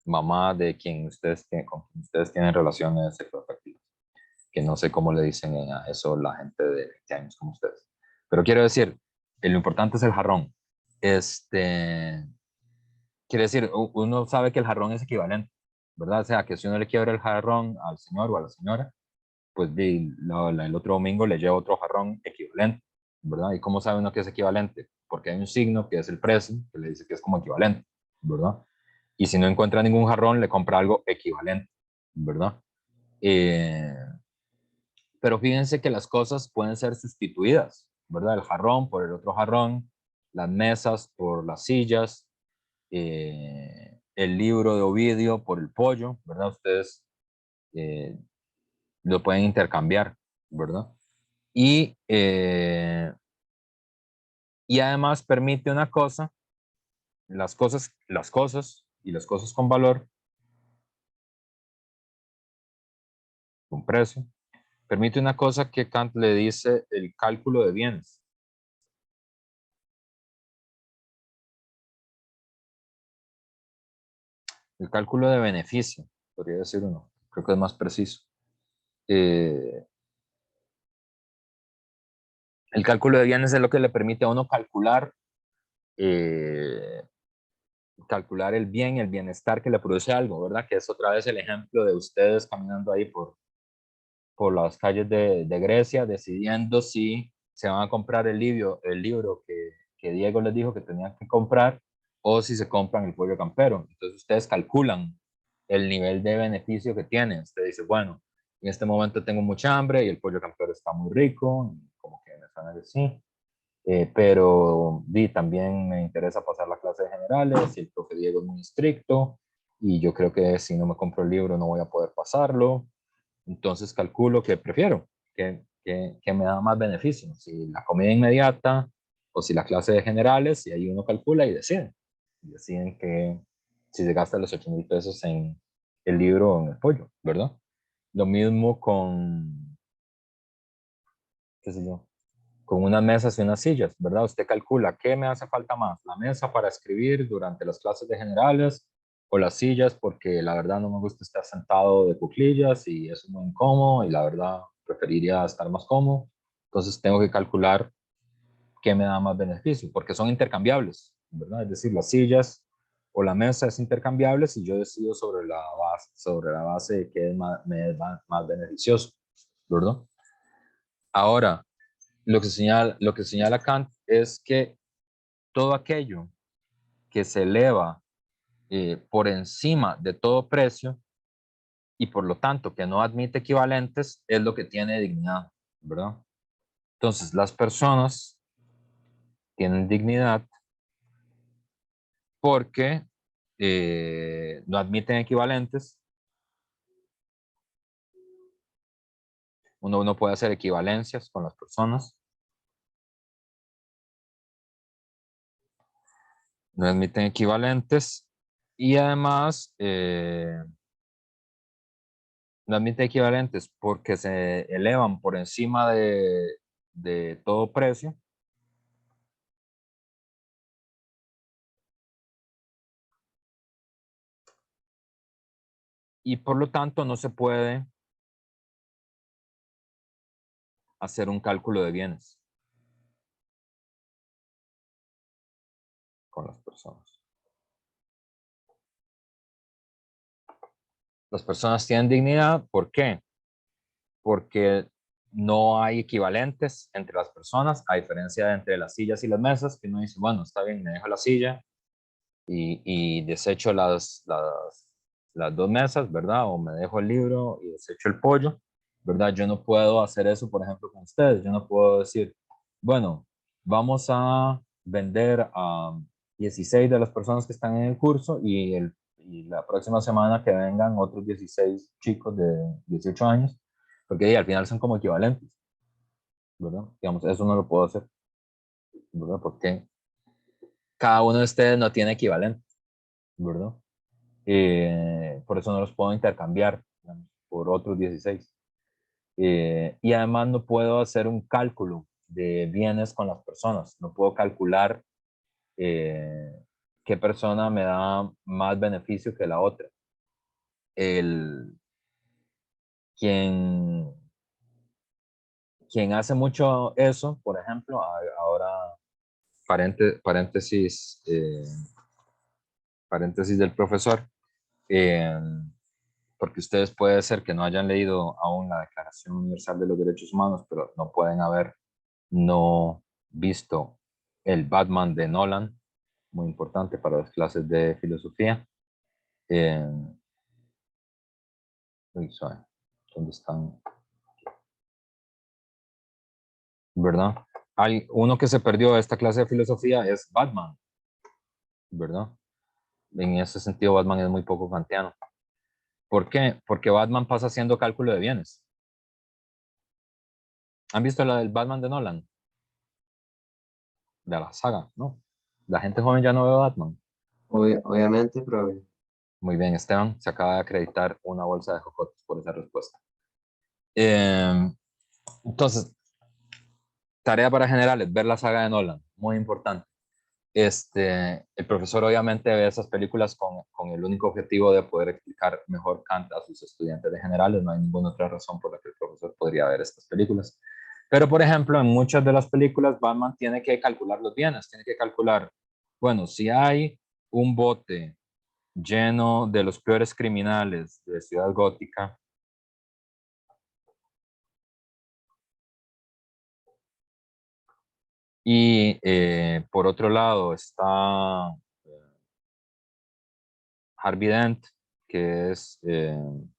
mamá de con quien ustedes tienen relaciones sexoafectivas, que no sé cómo le dicen a eso la gente de 20 años como ustedes. Pero quiero decir, lo importante es el jarrón. Quiere decir, uno sabe que el jarrón es equivalente, ¿verdad? O sea, que si uno le quiebra el jarrón al señor o a la señora, pues el otro domingo le lleva otro jarrón equivalente, ¿verdad? ¿Y cómo sabe uno que es equivalente? Porque hay un signo que es el precio, que le dice que es como equivalente, ¿verdad? Y si no encuentra ningún jarrón, le compra algo equivalente, ¿verdad? Pero fíjense que las cosas pueden ser sustituidas, ¿verdad? El jarrón por el otro jarrón, las mesas por las sillas, el libro de Ovidio por el pollo, ¿verdad? Ustedes lo pueden intercambiar, ¿verdad? Y además permite una cosa, las cosas y las cosas con valor, con precio, permite una cosa que Kant le dice el cálculo de bienes. El cálculo de beneficio, podría decir uno, creo que es más preciso. El cálculo de bienes es lo que le permite a uno calcular el bien y el bienestar que le produce algo, ¿verdad? Que es otra vez el ejemplo de ustedes caminando ahí por las calles de Grecia, decidiendo si se van a comprar el libro que Diego les dijo que tenían que comprar o si se compran el pollo campero. Entonces ustedes calculan el nivel de beneficio que tiene. Usted dice, bueno, en este momento tengo mucha hambre y el pollo campero está muy rico, como que me suena así. Pero también me interesa pasar la clase de generales y el profe Diego es muy estricto y yo creo que si no me compro el libro no voy a poder pasarlo. Entonces calculo que prefiero, que me da más beneficio, si la comida inmediata o si la clase de generales, y ahí uno calcula y decide. Y deciden que si se gasta los 8,000 pesos en el libro o en el pollo, ¿verdad? Lo mismo con, qué sé yo, con unas mesas y unas sillas, ¿verdad? Usted calcula qué me hace falta más, la mesa para escribir durante las clases de generales o las sillas, porque la verdad no me gusta estar sentado de cuclillas y eso es muy incómodo y la verdad preferiría estar más cómodo. Entonces tengo que calcular qué me da más beneficio, porque son intercambiables, ¿verdad? Es decir, las sillas o la mesa es intercambiable si yo decido sobre la base de qué me es más beneficioso, ¿verdad? Ahora, lo que señala Kant es que todo aquello que se eleva por encima de todo precio y por lo tanto que no admite equivalentes es lo que tiene dignidad, ¿verdad? Entonces, las personas tienen dignidad porque no admiten equivalentes. Uno puede hacer equivalencias con las personas. No admiten equivalentes y además no admiten equivalentes porque se elevan por encima de todo precio. Y por lo tanto no se puede hacer un cálculo de bienes con las personas. Las personas tienen dignidad, ¿por qué? Porque no hay equivalentes entre las personas, a diferencia de entre las sillas y las mesas, que uno dice, bueno, está bien, me dejo la silla y desecho las dos mesas, ¿verdad? O me dejo el libro y desecho el pollo, ¿verdad? Yo no puedo hacer eso, por ejemplo, con ustedes. Yo no puedo decir, bueno, vamos a vender a 16 de las personas que están en el curso y la próxima semana que vengan otros 16 chicos de 18 años, porque al final son como equivalentes, ¿verdad? Digamos, eso no lo puedo hacer, ¿verdad? Porque cada uno de ustedes no tiene equivalente, ¿verdad? Por eso no los puedo intercambiar, digamos, por otros 16. Y además no puedo hacer un cálculo de bienes con las personas. No puedo calcular qué persona me da más beneficio que la otra. Quien hace mucho eso, por ejemplo, ahora paréntesis del profesor, porque ustedes puede ser que no hayan leído aún la Declaración Universal de los Derechos Humanos, pero no pueden haber no visto el Batman de Nolan, muy importante para las clases de filosofía. ¿Dónde están? ¿Verdad? Hay uno que se perdió de esta clase de filosofía es Batman, ¿verdad? En ese sentido, Batman es muy poco kantiano. ¿Por qué? Porque Batman pasa haciendo cálculo de bienes. ¿Han visto la del Batman de Nolan? De la saga, ¿no? La gente joven ya no ve Batman. Obviamente, pero Muy bien, Esteban, se acaba de acreditar una bolsa de jocotes por esa respuesta. Entonces, tarea para generales, ver la saga de Nolan, muy importante. El profesor obviamente ve esas películas con el único objetivo de poder explicar mejor Kant a sus estudiantes de generales. No hay ninguna otra razón por la que el profesor podría ver estas películas. Pero, por ejemplo, en muchas de las películas, Batman tiene que calcular los bienes, tiene que calcular, bueno, si hay un bote lleno de los peores criminales de Ciudad Gótica, y por otro lado está Harvey Dent, que es el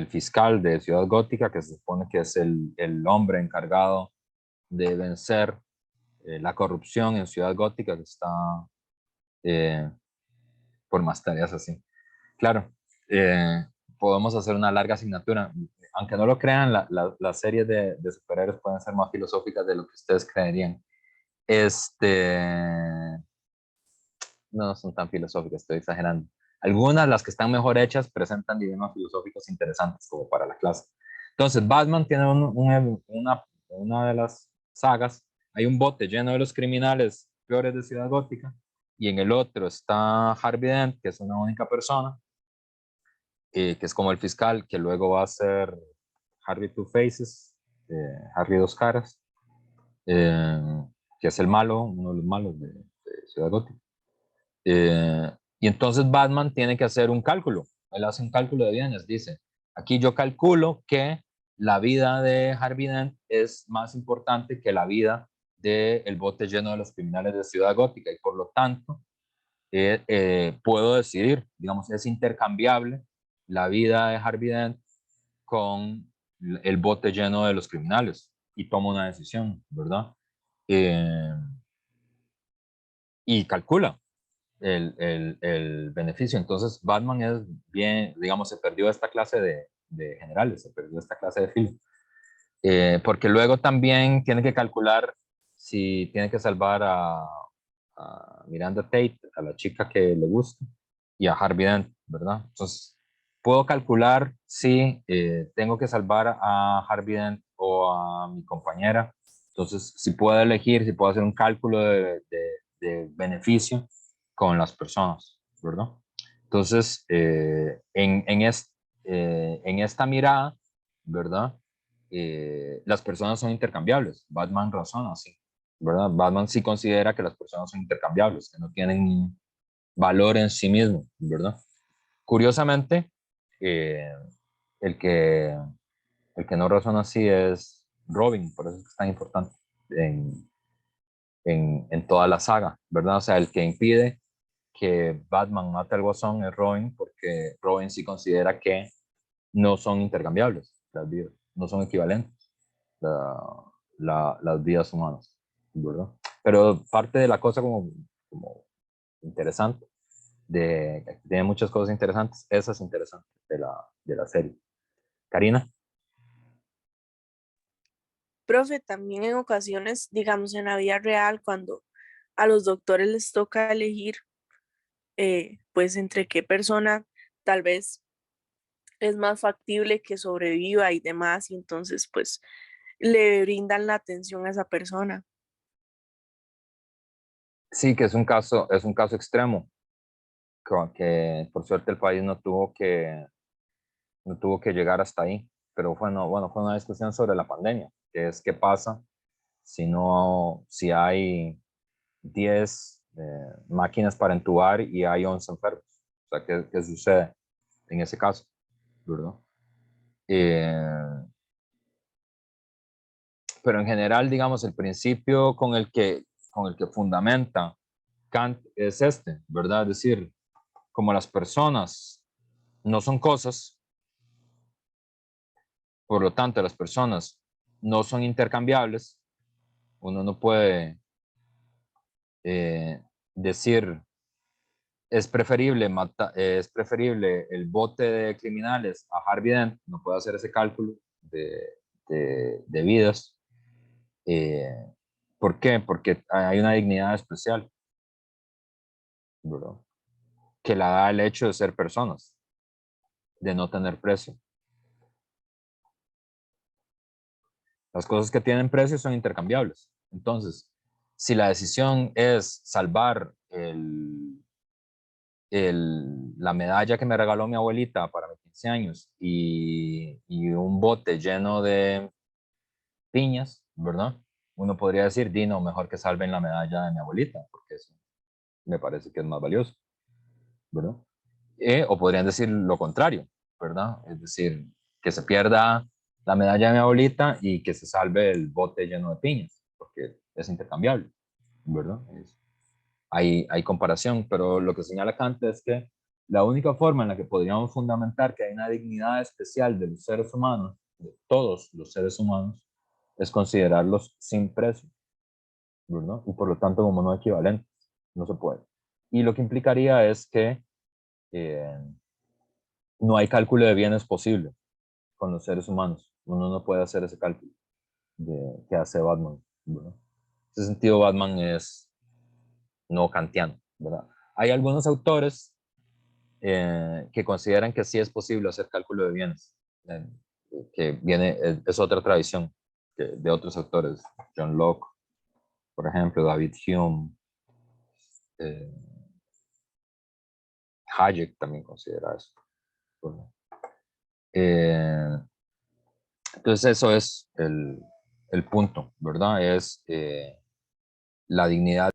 fiscal de Ciudad Gótica, que se supone que es el hombre encargado de vencer la corrupción en Ciudad Gótica, que está por más tareas así. Claro, podemos hacer una larga asignatura. Aunque no lo crean, las series de superhéroes pueden ser más filosóficas de lo que ustedes creerían. No son tan filosóficas, estoy exagerando. Algunas, las que están mejor hechas, presentan dilemas filosóficos interesantes como para la clase. Entonces, Batman tiene una de las sagas, hay un bote lleno de los criminales peores de Ciudad Gótica, y en el otro está Harvey Dent, que es una única persona, que es como el fiscal, que luego va a ser Harvey Two Faces, Harvey Dos Caras, que es el malo, uno de los malos de Ciudad Gótica. Y entonces Batman tiene que hacer un cálculo. Él hace un cálculo de bienes. Dice, aquí yo calculo que la vida de Harvey Dent es más importante que la vida del bote lleno de los criminales de Ciudad Gótica, y por lo tanto puedo decidir, digamos, es intercambiable la vida de Harvey Dent con el bote lleno de los criminales, y tomo una decisión, ¿verdad? Y calcula el beneficio. Entonces Batman es bien, digamos, se perdió esta clase de generales, se perdió esta clase de filo. Porque luego también tiene que calcular si tiene que salvar a Miranda Tate, a la chica que le gusta, y a Harvey Dent, ¿verdad? Entonces, puedo calcular si tengo que salvar a Harvey Dent o a mi compañera. Entonces, si puedo elegir, si puedo hacer un cálculo de beneficio con las personas, ¿verdad? Entonces, en esta mirada, ¿verdad? Las personas son intercambiables. Batman razona así, ¿verdad? Batman sí considera que las personas son intercambiables, que no tienen valor en sí mismo, ¿verdad? Curiosamente, el que, el que no razona así es Robin, por eso es que es tan importante en toda la saga, ¿verdad? O sea, el que impide que Batman mate al Guasón es Robin, porque Robin sí considera que no son intercambiables las vidas, no son equivalentes las vidas humanas, ¿verdad? Pero parte de la cosa como interesante, tiene muchas cosas interesantes, esa es interesante de la serie. Karina. Profe, también en ocasiones, digamos en la vida real, cuando a los doctores les toca elegir, pues entre qué persona tal vez es más factible que sobreviva y demás, y entonces pues le brindan la atención a esa persona. Sí, que es un caso extremo, que por suerte el país no tuvo que llegar hasta ahí, pero fue una discusión sobre la pandemia, que es qué pasa si hay 10 máquinas para entubar y hay 11 enfermos. O sea, ¿qué sucede en ese caso? ¿Verdad? Pero en general, digamos, el principio con el que fundamenta Kant es este, ¿verdad? Es decir, como las personas no son cosas, por lo tanto las personas no son intercambiables, uno no puede decir es preferible el bote de criminales a Harvey Dent, no puede hacer ese cálculo de vidas. ¿Por qué? Porque hay una dignidad especial, ¿verdad? Que la da el hecho de ser personas, de no tener precio. Las cosas que tienen precio son intercambiables. Entonces, si la decisión es salvar la medalla que me regaló mi abuelita para mis 15 años y un bote lleno de piñas, ¿verdad? Uno podría decir, Dino, mejor que salven la medalla de mi abuelita, porque eso me parece que es más valioso, ¿verdad? O podrían decir lo contrario, ¿verdad? Es decir, que se pierda la medalla de mi abuelita y que se salve el bote lleno de piñas, porque es intercambiable, ¿verdad? Hay comparación, pero lo que señala Kant es que la única forma en la que podríamos fundamentar que hay una dignidad especial de los seres humanos, de todos los seres humanos, es considerarlos sin precio, ¿verdad? Y por lo tanto como no equivalentes, no se puede. Y lo que implicaría es que no hay cálculo de bienes posible con los seres humanos. Uno no puede hacer ese cálculo que hace Batman, ¿verdad? En ese sentido, Batman es no kantiano, ¿verdad? Hay algunos autores que consideran que sí es posible hacer cálculo de bienes, que es otra tradición de otros autores, John Locke, por ejemplo, David Hume, Hayek también considera eso, ¿verdad? Entonces eso es el punto, ¿verdad? Es la dignidad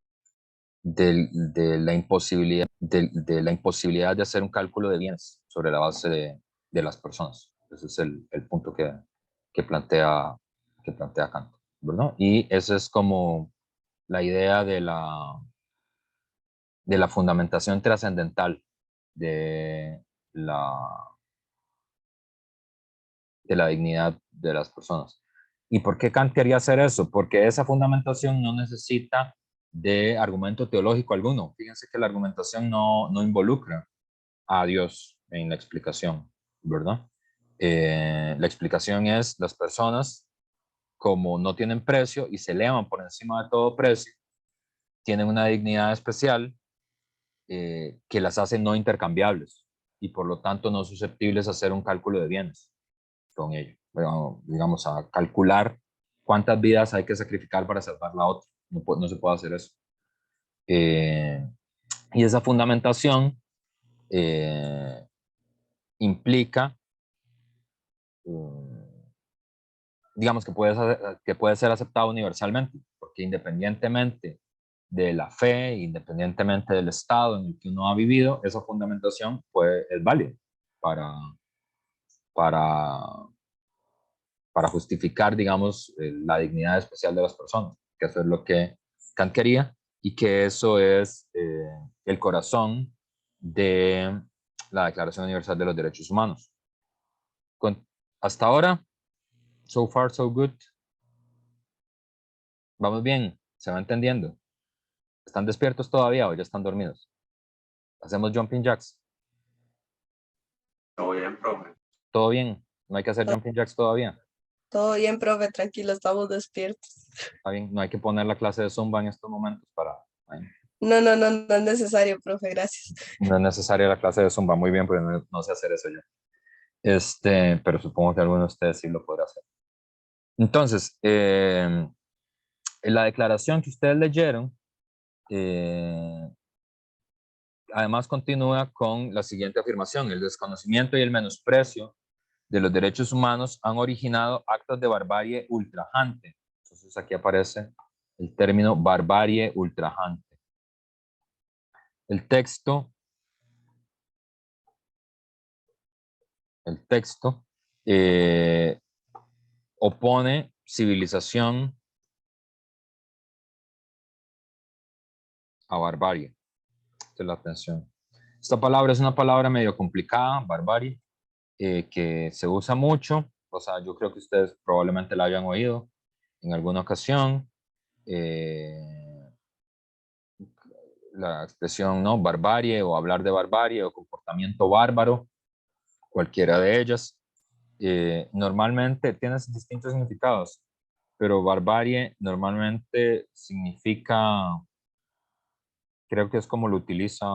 de la imposibilidad de hacer un cálculo de bienes sobre la base de las personas. Ese es el punto que que plantea Kant, ¿verdad? Y esa es como la idea de la fundamentación trascendental de la dignidad de las personas. ¿Y por qué Kant quería hacer eso? Porque esa fundamentación no necesita de argumento teológico alguno. Fíjense que la argumentación no involucra a Dios en la explicación, ¿verdad? La explicación es las personas, como no tienen precio y se elevan por encima de todo precio, tienen una dignidad especial que las hace no intercambiables y por lo tanto no susceptibles a hacer un cálculo de bienes con ello. Bueno, digamos, a calcular cuántas vidas hay que sacrificar para salvar la otra. No se puede hacer eso. Y esa fundamentación implica, digamos, que puede ser aceptado universalmente, porque independientemente de la fe, independientemente del estado en el que uno ha vivido, esa fundamentación es válida para justificar, digamos, la dignidad especial de las personas, que eso es lo que Kant quería y que eso es el corazón de la Declaración Universal de los Derechos Humanos. Hasta ahora, so far so good. Vamos bien, se va entendiendo. ¿Están despiertos todavía o ya están dormidos? ¿Hacemos jumping jacks? Todo bien, profe. ¿Todo bien? ¿No hay que hacer jumping jacks todavía? Todo bien, profe, tranquilo, estamos despiertos. ¿Está bien? No hay que poner la clase de Zumba en estos momentos para... No es necesario, profe, gracias. No es necesaria la clase de Zumba, muy bien, porque no sé hacer eso yo. Pero supongo que alguno de ustedes sí lo podrá hacer. Entonces, en la declaración que ustedes leyeron, además continúa con la siguiente afirmación: el desconocimiento y el menosprecio de los derechos humanos han originado actos de barbarie ultrajante. Entonces aquí aparece el término barbarie ultrajante. El texto opone civilización a barbarie. Esta es la atención. Esta palabra es una palabra medio complicada, barbarie, que se usa mucho. O sea, yo creo que ustedes probablemente la hayan oído en alguna ocasión. La expresión, ¿no? Barbarie, o hablar de barbarie, o comportamiento bárbaro, cualquiera de ellas. Normalmente tiene distintos significados, pero barbarie normalmente significa, creo que es como lo utiliza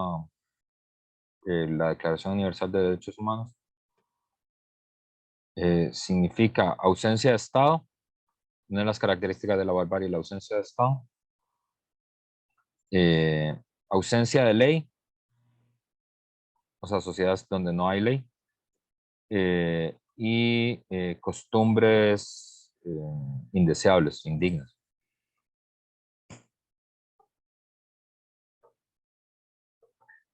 la Declaración Universal de Derechos Humanos, significa ausencia de Estado. Una de las características de la barbarie es la ausencia de Estado. Ausencia de ley, o sea, sociedades donde no hay ley. Y costumbres indeseables, indignas.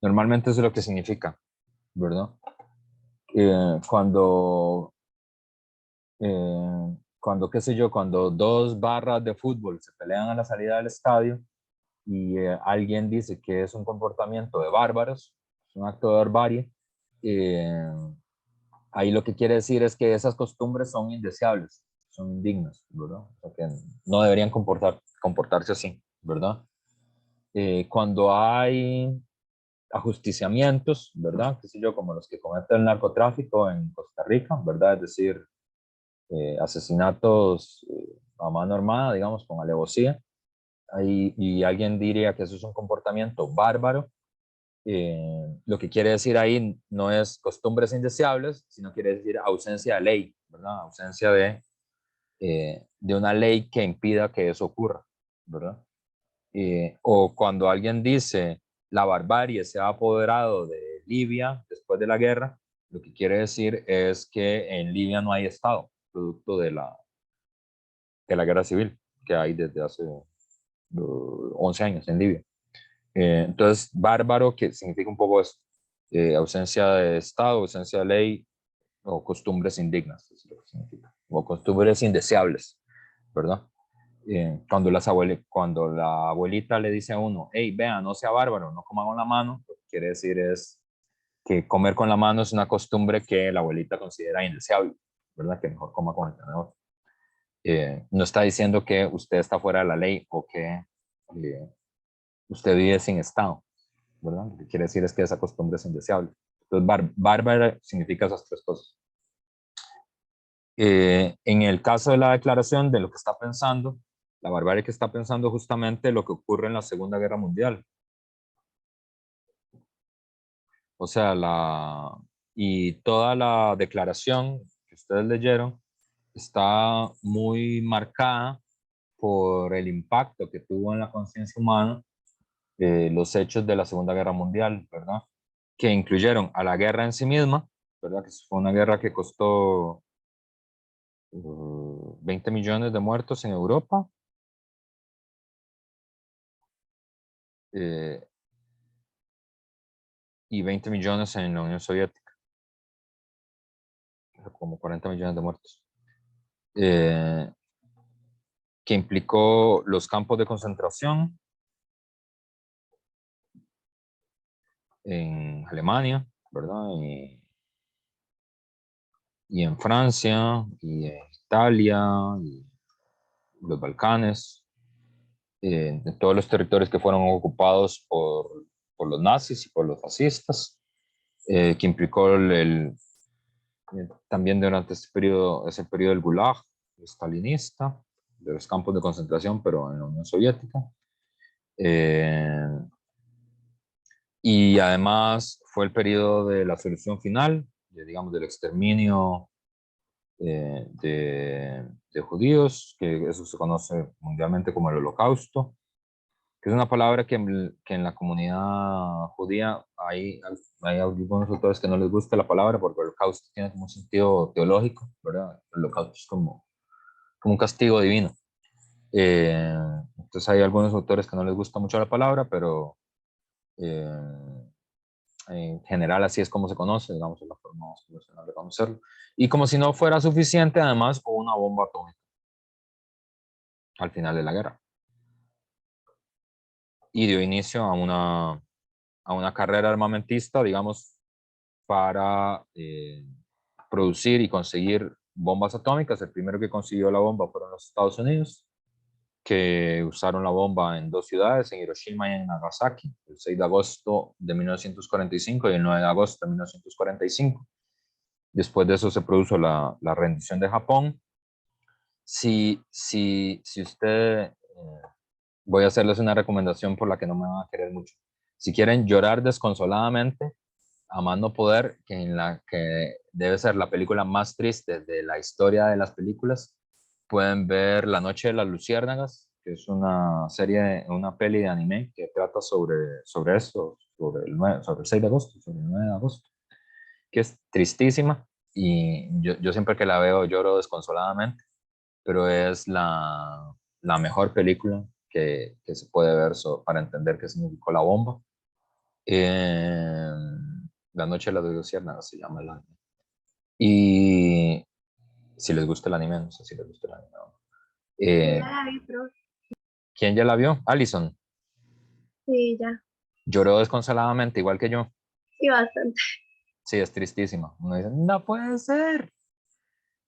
Normalmente eso es lo que significa, ¿verdad? Cuando, qué sé yo, cuando dos barras de fútbol se pelean a la salida del estadio y alguien dice que es un comportamiento de bárbaros, es un acto de barbarie, ahí lo que quiere decir es que esas costumbres son indeseables, son indignas, ¿verdad? O sea, que no deberían comportarse así, ¿verdad? Cuando hay ajusticiamientos, ¿verdad? Qué sé yo, como los que comete el narcotráfico en Costa Rica, ¿verdad? Es decir, asesinatos a mano armada, digamos, con alevosía, y alguien diría que eso es un comportamiento bárbaro. Lo que quiere decir ahí no es costumbres indeseables, sino quiere decir ausencia de ley, ¿verdad? Ausencia de una ley que impida que eso ocurra, ¿verdad? O cuando alguien dice la barbarie se ha apoderado de Libia después de la guerra, lo que quiere decir es que en Libia no hay Estado, producto de la guerra civil que hay desde hace 11 años en Libia. Entonces, bárbaro, que significa un poco eso, ausencia de Estado, ausencia de ley o costumbres indignas, eso es lo que significa. o costumbres indeseables, ¿verdad? Cuando la abuelita le dice a uno, hey, vea, no sea bárbaro, no coma con la mano, lo que quiere decir es que comer con la mano es una costumbre que la abuelita considera indeseable, ¿verdad? Que mejor coma con el tenedor. No está diciendo que usted está fuera de la ley o que usted vive sin Estado, ¿verdad? Lo que quiere decir es que esa costumbre es indeseable. Entonces, bárbara significa esas tres cosas. En el caso de la declaración de lo que está pensando, la barbarie que está pensando justamente lo que ocurre en la Segunda Guerra Mundial. O sea, y toda la declaración que ustedes leyeron está muy marcada por el impacto que tuvo en la conciencia humana los hechos de la Segunda Guerra Mundial, ¿verdad? Que incluyeron a la guerra en sí misma, ¿verdad? Que fue una guerra que costó 20 millones de muertos en Europa. Y 20 millones en la Unión Soviética. Como 40 millones de muertos. Que implicó los campos de concentración en Alemania, ¿verdad? Y en Francia, y en Italia, y los Balcanes, de todos los territorios que fueron ocupados por los nazis y por los fascistas, que implicó también durante ese periodo del Gulag, stalinista, de los campos de concentración, pero en la Unión Soviética. Y además fue el periodo de la solución final, digamos, del exterminio de judíos, que eso se conoce mundialmente como el Holocausto, que es una palabra que en la comunidad judía hay algunos autores que no les gusta la palabra porque el Holocausto tiene como un sentido teológico, ¿verdad? El Holocausto es como un castigo divino. Entonces hay algunos autores que no les gusta mucho la palabra, pero en general así es como se conoce, digamos, es la forma más convencional de conocerlo. Y como si no fuera suficiente, además hubo una bomba atómica al final de la guerra. Y dio inicio a una carrera armamentista, digamos, para producir y conseguir bombas atómicas. El primero que consiguió la bomba fueron los Estados Unidos, que usaron la bomba en 2 ciudades, en Hiroshima y en Nagasaki, el 6 de agosto de 1945 y el 9 de agosto de 1945. Después de eso se produjo la rendición de Japón. Si usted, voy a hacerles una recomendación por la que no me van a querer mucho. Si quieren llorar desconsoladamente, a más no poder, que debe ser la película más triste de la historia de las películas, pueden ver La Noche de las Luciérnagas, que es una peli de anime que trata sobre esto, sobre el 6 de agosto, sobre el 9 de agosto, que es tristísima y yo siempre que la veo lloro desconsoladamente, pero es la mejor película que se puede ver para entender qué significó la bomba. La Noche de las Luciérnagas se llama el anime. Y si les gusta el anime, no sé si les gusta el anime. ¿Quién ya la vio? Alison. Sí, ya. Lloró desconsoladamente, igual que yo. Sí, bastante. Sí, es tristísima. Uno dice, no puede ser.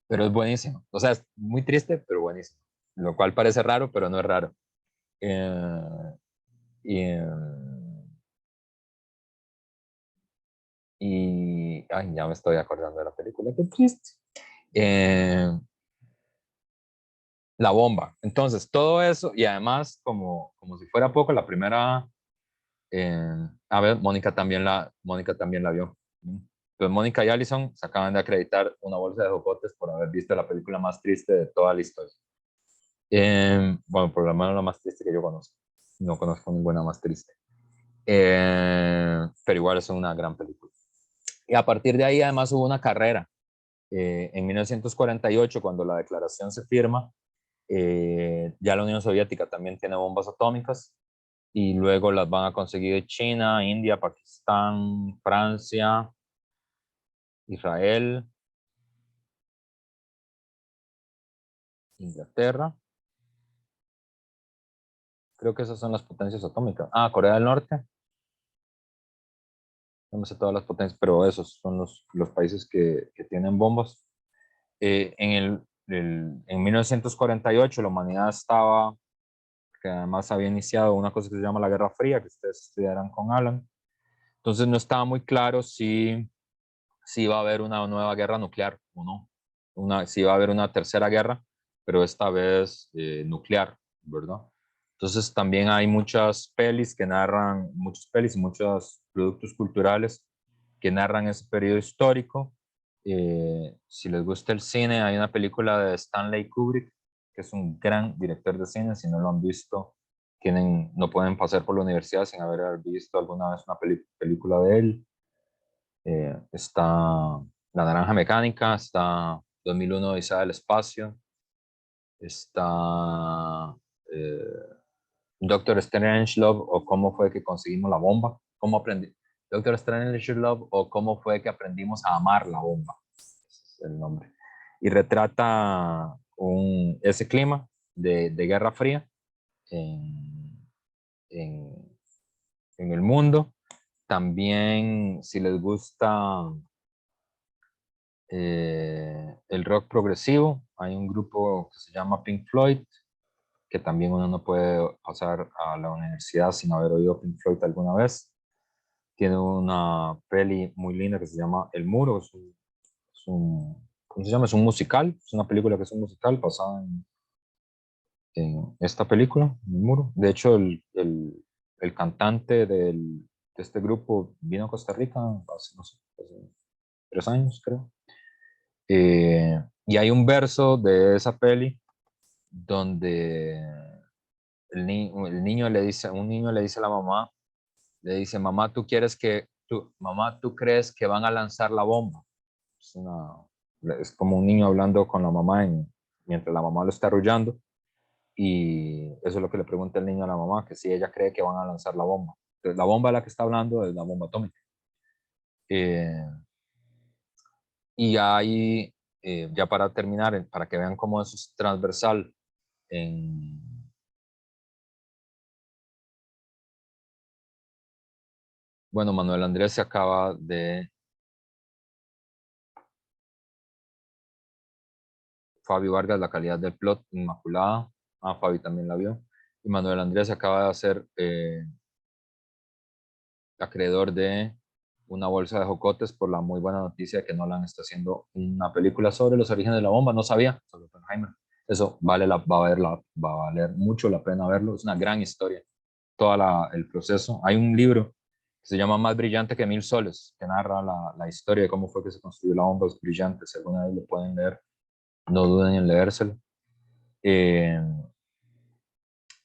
Pero es buenísimo. O sea, es muy triste, pero buenísimo. Lo cual parece raro, pero no es raro. Ay, ya me estoy acordando de la película, qué triste. La bomba. Entonces, todo eso, y además, como si fuera poco, la primera, a ver, Mónica también la vio. Entonces, Mónica y Allison se acaban de acreditar una bolsa de jocotes por haber visto la película más triste de toda la historia. Bueno, por lo menos la más triste que yo conozco. No conozco ninguna más triste. Pero igual es una gran película. Y a partir de ahí, además, hubo una carrera. En 1948, cuando la declaración se firma, ya la Unión Soviética también tiene bombas atómicas y luego las van a conseguir China, India, Pakistán, Francia, Israel Inglaterra. Creo que esas son las potencias atómicas. Ah, Corea del Norte. No me sé todas las potencias, pero esos son los países que tienen bombas. En 1948 la humanidad estaba, que además había iniciado una cosa que se llama la Guerra Fría, que ustedes estudiarán con Alan. Entonces no estaba muy claro si iba a haber una nueva guerra nuclear o no. Si iba a haber una tercera guerra, pero esta vez nuclear, ¿verdad? Entonces también hay muchas pelis que narran, muchos pelis y muchos productos culturales que narran ese periodo histórico. Si les gusta el cine, hay una película de Stanley Kubrick, que es un gran director de cine. Si no lo han visto, no pueden pasar por la universidad sin haber visto alguna vez una película de él. Está La Naranja Mecánica, está 2001 Odisea del Espacio, está Doctor Strangelove o Cómo fue que conseguimos la bomba, Doctor Strangelove o Cómo fue que aprendimos a amar la bomba, ese es el nombre. Y retrata ese clima de Guerra Fría en el mundo. También, si les gusta el rock progresivo, hay un grupo que se llama Pink Floyd, que también uno no puede pasar a la universidad sin haber oído Pink Floyd alguna vez. Tiene una peli muy linda que se llama El Muro. ¿Cómo se llama? Es un musical. Es una película que es un musical basada en esta película, El Muro. De hecho, el cantante de este grupo vino a Costa Rica hace, no sé, hace 3 años, creo. Y hay un verso de esa peli donde un niño le dice a la mamá, le dice, mamá, mamá, ¿tú crees que van a lanzar la bomba? Es como un niño hablando con la mamá mientras la mamá lo está arrullando, y eso es lo que le pregunta el niño a la mamá, que si ella cree que van a lanzar la bomba. Entonces, la bomba de la que está hablando es la bomba atómica. Y ahí, ya para terminar, para que vean cómo eso es transversal bueno, Manuel Andrés se acaba de... Fabi Vargas, La calidad del plot, inmaculada. Fabi también la vio. Y Manuel Andrés se acaba de hacer acreedor de una bolsa de jocotes por la muy buena noticia de que Nolan está haciendo una película sobre los orígenes de la bomba. No sabía, sobre Oppenheimer. Eso va a valer mucho la pena verlo. Es una gran historia, el proceso. Hay un libro que se llama Más brillante que 1000 soles, que narra la historia de cómo fue que se construyó la bomba. Es brillante, si alguna vez lo pueden leer, no duden en leérselo.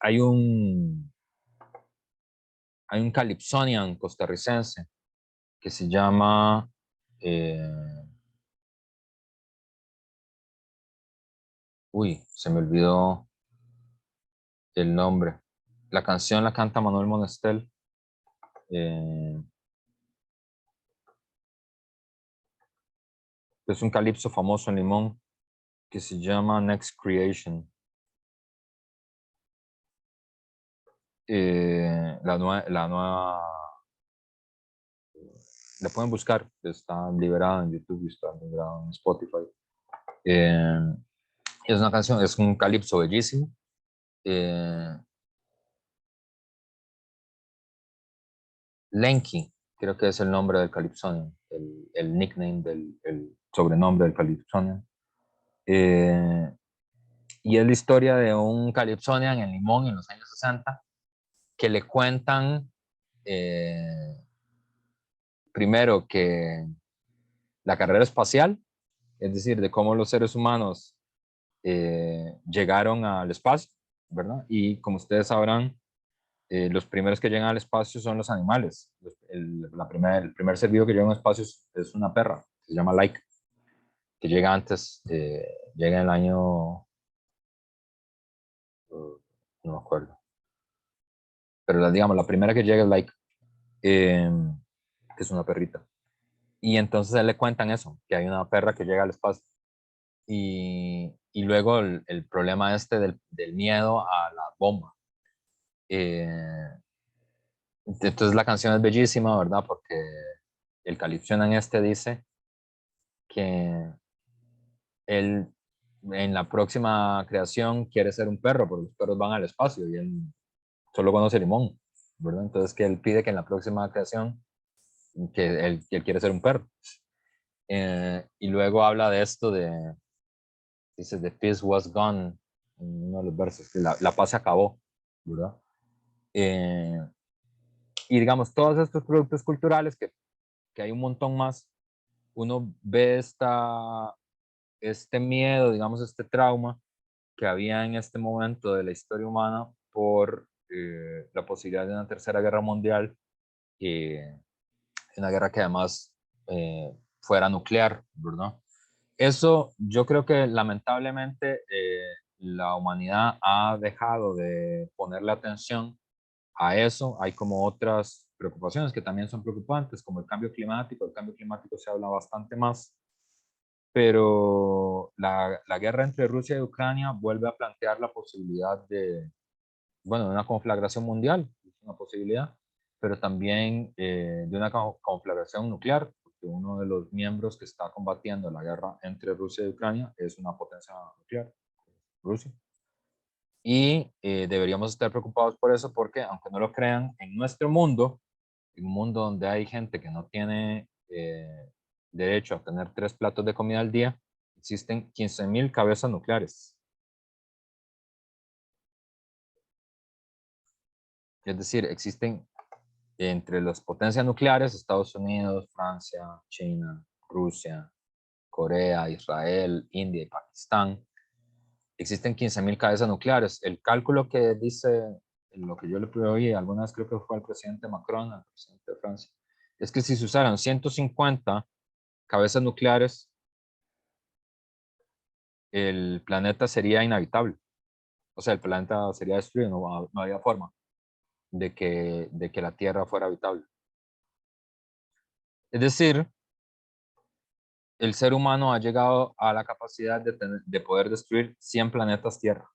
Hay un Calypsonian costarricense que se llama se me olvidó el nombre. La canción la canta Manuel Monestel. Es un calipso famoso en Limón que se llama Next Creation. La nueva la pueden buscar, está liberada en YouTube y está liberada en Spotify. Es una canción, es un calipso bellísimo. Lenky, creo que es el nombre del Calypsonian, el nickname, el sobrenombre del Calypsonian. Y es la historia de un Calypsonian en Limón en los años 60 que le cuentan primero que la carrera espacial, es decir, de cómo los seres humanos llegaron al espacio, ¿verdad? Y como ustedes sabrán, los primeros que llegan al espacio son los animales. El primer ser vivo que llega al espacio es una perra, se llama Laika, que llega antes, llega en el año, no me acuerdo, pero digamos, la primera que llega es Laika, que es una perrita. Y entonces a él le cuentan eso, que hay una perra que llega al espacio. Y y luego el problema este del miedo a la bomba. Entonces la canción es bellísima, ¿verdad? Porque el Calypsonian este dice que él en la próxima creación quiere ser un perro, porque los perros van al espacio y él solo conoce limón, ¿verdad? Entonces que él pide que en la próxima creación que él quiere ser un perro. Y luego habla de esto dice, the peace was gone, en uno de los versos, que la paz se acabó, ¿verdad? Y digamos, todos estos productos culturales, que hay un montón más, uno ve este miedo, digamos, este trauma que había en este momento de la historia humana por la posibilidad de una tercera guerra mundial, una guerra que además fuera nuclear, ¿verdad? Eso yo creo que lamentablemente la humanidad ha dejado de ponerle atención a eso. Hay como otras preocupaciones que también son preocupantes, como el cambio climático. El cambio climático se habla bastante más, pero la guerra entre Rusia y Ucrania vuelve a plantear la posibilidad de, bueno, de una conflagración mundial, es una posibilidad, pero también de una conflagración nuclear, porque uno de los miembros que está combatiendo la guerra entre Rusia y Ucrania es una potencia nuclear, Rusia. Y deberíamos estar preocupados por eso porque, aunque no lo crean, en nuestro mundo, en un mundo donde hay gente que no tiene derecho a tener 3 platos de comida al día, existen 15.000 cabezas nucleares. Es decir, existen entre las potencias nucleares, Estados Unidos, Francia, China, Rusia, Corea, Israel, India y Pakistán, existen 15.000 cabezas nucleares. El cálculo que dice, lo que yo le oí alguna vez, creo que fue al presidente Macron, al presidente de Francia, es que si se usaran 150 cabezas nucleares, el planeta sería inhabitable. O sea, el planeta sería destruido, no había forma de que la Tierra fuera habitable. Es decir, el ser humano ha llegado a la capacidad de poder destruir 100 planetas Tierra.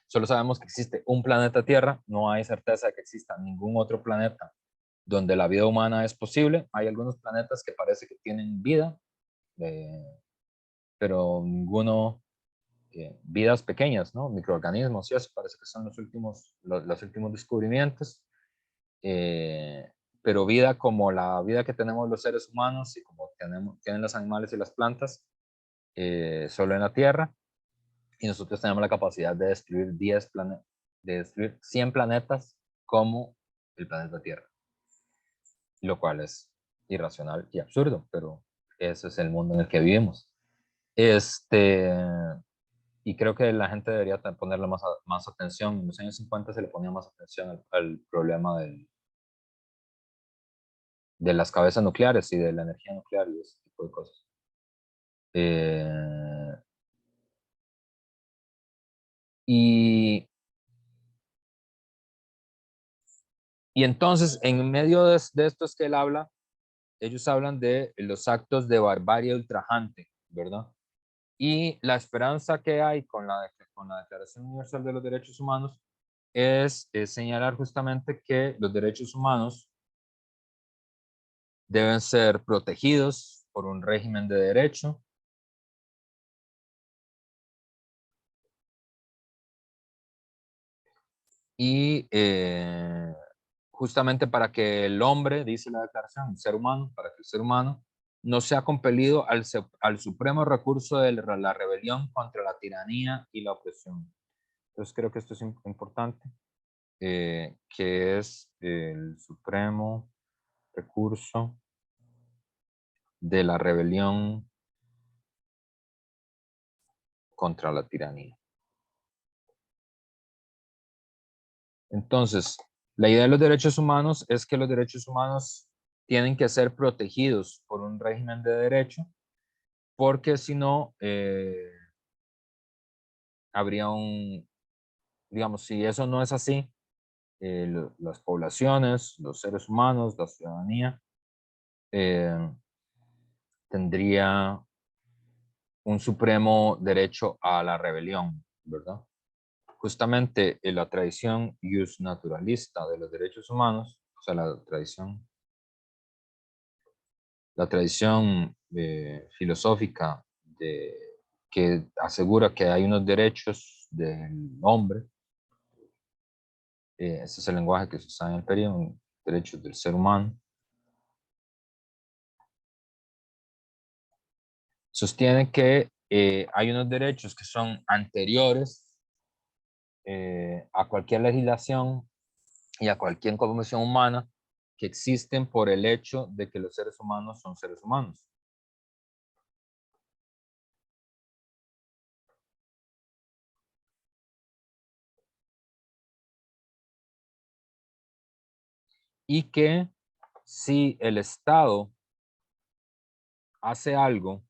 Solo sabemos que existe un planeta Tierra, no hay certeza de que exista ningún otro planeta donde la vida humana es posible. Hay algunos planetas que parece que tienen vida, pero ninguno, vidas pequeñas, ¿no? Microorganismos y eso, parece que son los últimos descubrimientos. Pero vida como la vida que tenemos los seres humanos y como tienen los animales y las plantas, solo en la Tierra, y nosotros tenemos la capacidad de destruir 100 planetas como el planeta Tierra, lo cual es irracional y absurdo, pero ese es el mundo en el que vivimos. Y creo que la gente debería ponerle más atención. En los años 50 se le ponía más atención al problema de las cabezas nucleares y de la energía nuclear y ese tipo de cosas. Y entonces, en medio de estos que él habla, ellos hablan de los actos de barbarie ultrajante, ¿verdad? Y la esperanza que hay con la Declaración Universal de los Derechos Humanos es señalar justamente que los derechos humanos deben ser protegidos por un régimen de derecho, y justamente para que el hombre, dice la declaración, el ser humano, para que el ser humano no sea compelido al supremo recurso de la rebelión contra la tiranía y la opresión. Entonces creo que esto es importante, que es el supremo recurso de la rebelión contra la tiranía. Entonces, la idea de los derechos humanos es que los derechos humanos tienen que ser protegidos por un régimen de derecho, porque si no, habría digamos, si eso no es así, las poblaciones, los seres humanos, la ciudadanía, tendría un supremo derecho a la rebelión, ¿verdad? Justamente en la tradición justnaturalista de los derechos humanos, o sea, la tradición filosófica que asegura que hay unos derechos del hombre, ese es el lenguaje que se usa en el periodo, derechos del ser humano, sostiene que hay unos derechos que son anteriores a cualquier legislación y a cualquier convención humana que existen por el hecho de que los seres humanos son seres humanos. Y que si el Estado hace algo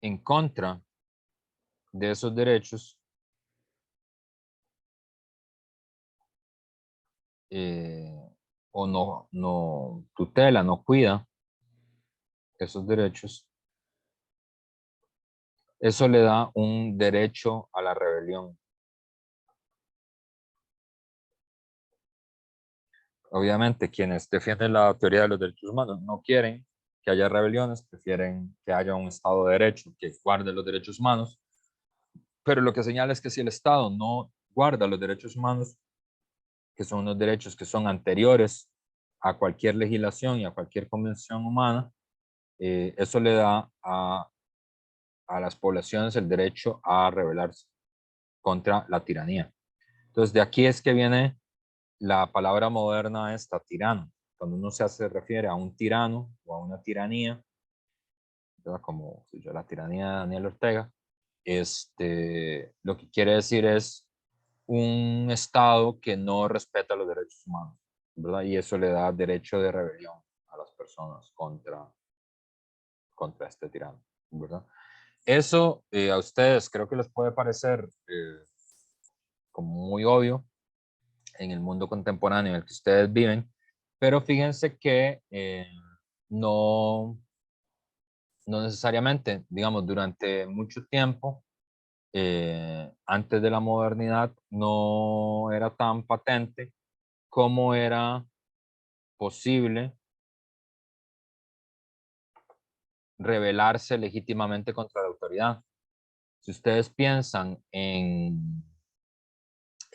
en contra de esos derechos, o no tutela, no cuida esos derechos, eso le da un derecho a la rebelión. Obviamente, quienes defienden la teoría de los derechos humanos no quieren que haya rebeliones, prefieren que haya un Estado de Derecho que guarde los derechos humanos, pero lo que señala es que si el Estado no guarda los derechos humanos, que son unos derechos que son anteriores a cualquier legislación y a cualquier convención humana, eso le da a las poblaciones el derecho a rebelarse contra la tiranía. Entonces, de aquí es que viene la palabra moderna esta, tirano. Cuando uno se refiere a un tirano o a una tiranía, ¿verdad? Como la tiranía de Daniel Ortega, lo que quiere decir es un Estado que no respeta los derechos humanos, ¿verdad? Y eso le da derecho de rebelión a las personas contra este tirano, ¿verdad? Eso a ustedes creo que les puede parecer como muy obvio en el mundo contemporáneo en el que ustedes viven, pero fíjense que no necesariamente, digamos, durante mucho tiempo, antes de la modernidad, no era tan patente cómo era posible rebelarse legítimamente contra la autoridad. Si ustedes piensan en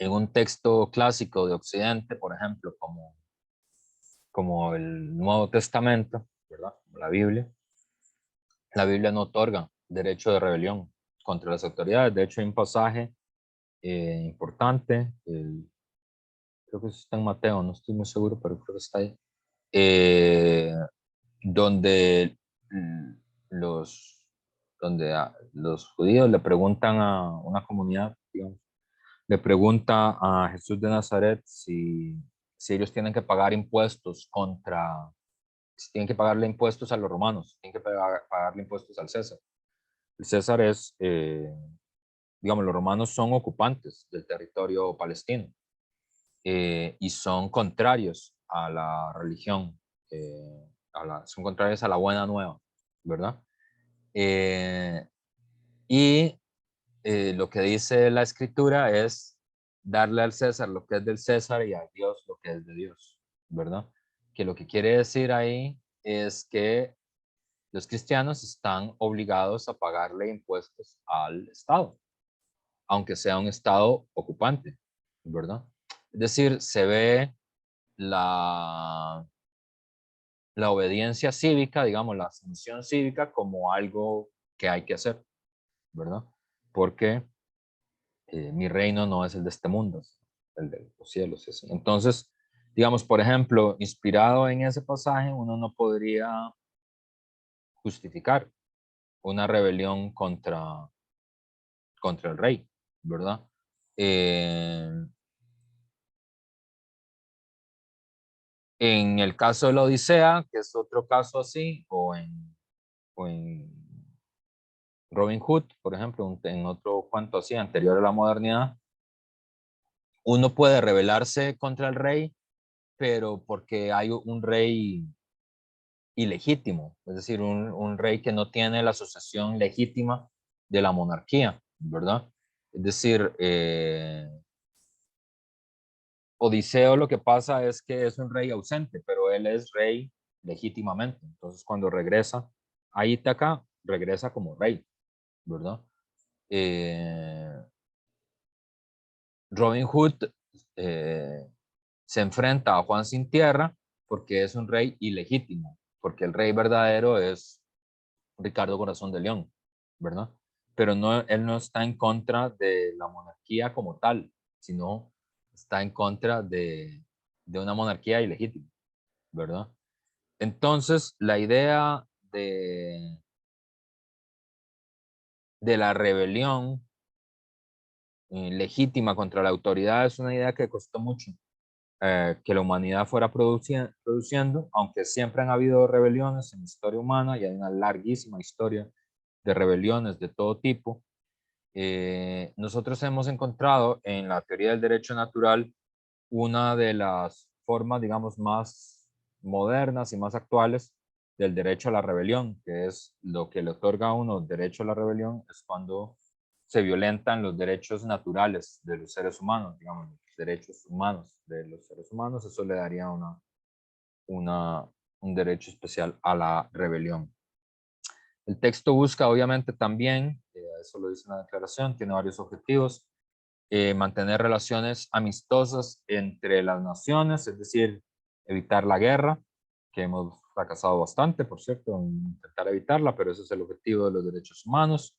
un texto clásico de Occidente, por ejemplo, como el Nuevo Testamento, ¿verdad? La Biblia no otorga derecho de rebelión contra las autoridades. De hecho, hay un pasaje importante, creo que está en Mateo, no estoy muy seguro, pero creo que está ahí, donde los judíos le preguntan a una comunidad, digamos, le pregunta a Jesús de Nazaret si ellos tienen que pagar impuestos si tienen que pagarle impuestos a los romanos, tienen que pagarle impuestos al César. El César es, digamos, los romanos son ocupantes del territorio palestino y son contrarios a la religión, son contrarios a la buena nueva, ¿verdad? Y lo que dice la escritura es darle al César lo que es del César y a Dios lo que es de Dios, ¿verdad? Que lo que quiere decir ahí es que los cristianos están obligados a pagarle impuestos al Estado, aunque sea un Estado ocupante, ¿verdad? Es decir, se ve la obediencia cívica, digamos, la asunción cívica como algo que hay que hacer, ¿verdad? Porque mi reino no es el de este mundo, es el de los cielos. Entonces, digamos, por ejemplo, inspirado en ese pasaje, uno no podría justificar una rebelión contra el rey, ¿verdad? En el caso de la Odisea, que es otro caso así, o en Robin Hood, por ejemplo, en otro cuento así, anterior a la modernidad, uno puede rebelarse contra el rey, pero porque hay un rey ilegítimo, es decir, un rey que no tiene la sucesión legítima de la monarquía, ¿verdad? Es decir, Odiseo lo que pasa es que es un rey ausente, pero él es rey legítimamente. Entonces, cuando regresa a Ítaca, regresa como rey, ¿verdad? Robin Hood se enfrenta a Juan sin tierra porque es un rey ilegítimo, porque el rey verdadero es Ricardo Corazón de León, ¿verdad? Pero no, él no está en contra de la monarquía como tal, sino está en contra de una monarquía ilegítima, ¿verdad? Entonces, la idea de la rebelión legítima contra la autoridad es una idea que costó mucho que la humanidad fuera produciendo, aunque siempre han habido rebeliones en la historia humana y hay una larguísima historia de rebeliones de todo tipo. Nosotros hemos encontrado en la teoría del derecho natural una de las formas, digamos, más modernas y más actuales del derecho a la rebelión, que es lo que le otorga a uno derecho a la rebelión, es cuando se violentan los derechos naturales de los seres humanos, digamos, los derechos humanos de los seres humanos, eso le daría un derecho especial a la rebelión. El texto busca, obviamente, también, eso lo dice en la declaración, tiene varios objetivos, mantener relaciones amistosas entre las naciones, es decir, evitar la guerra, que hemos fracasado bastante, por cierto, en intentar evitarla, pero ese es el objetivo de los derechos humanos.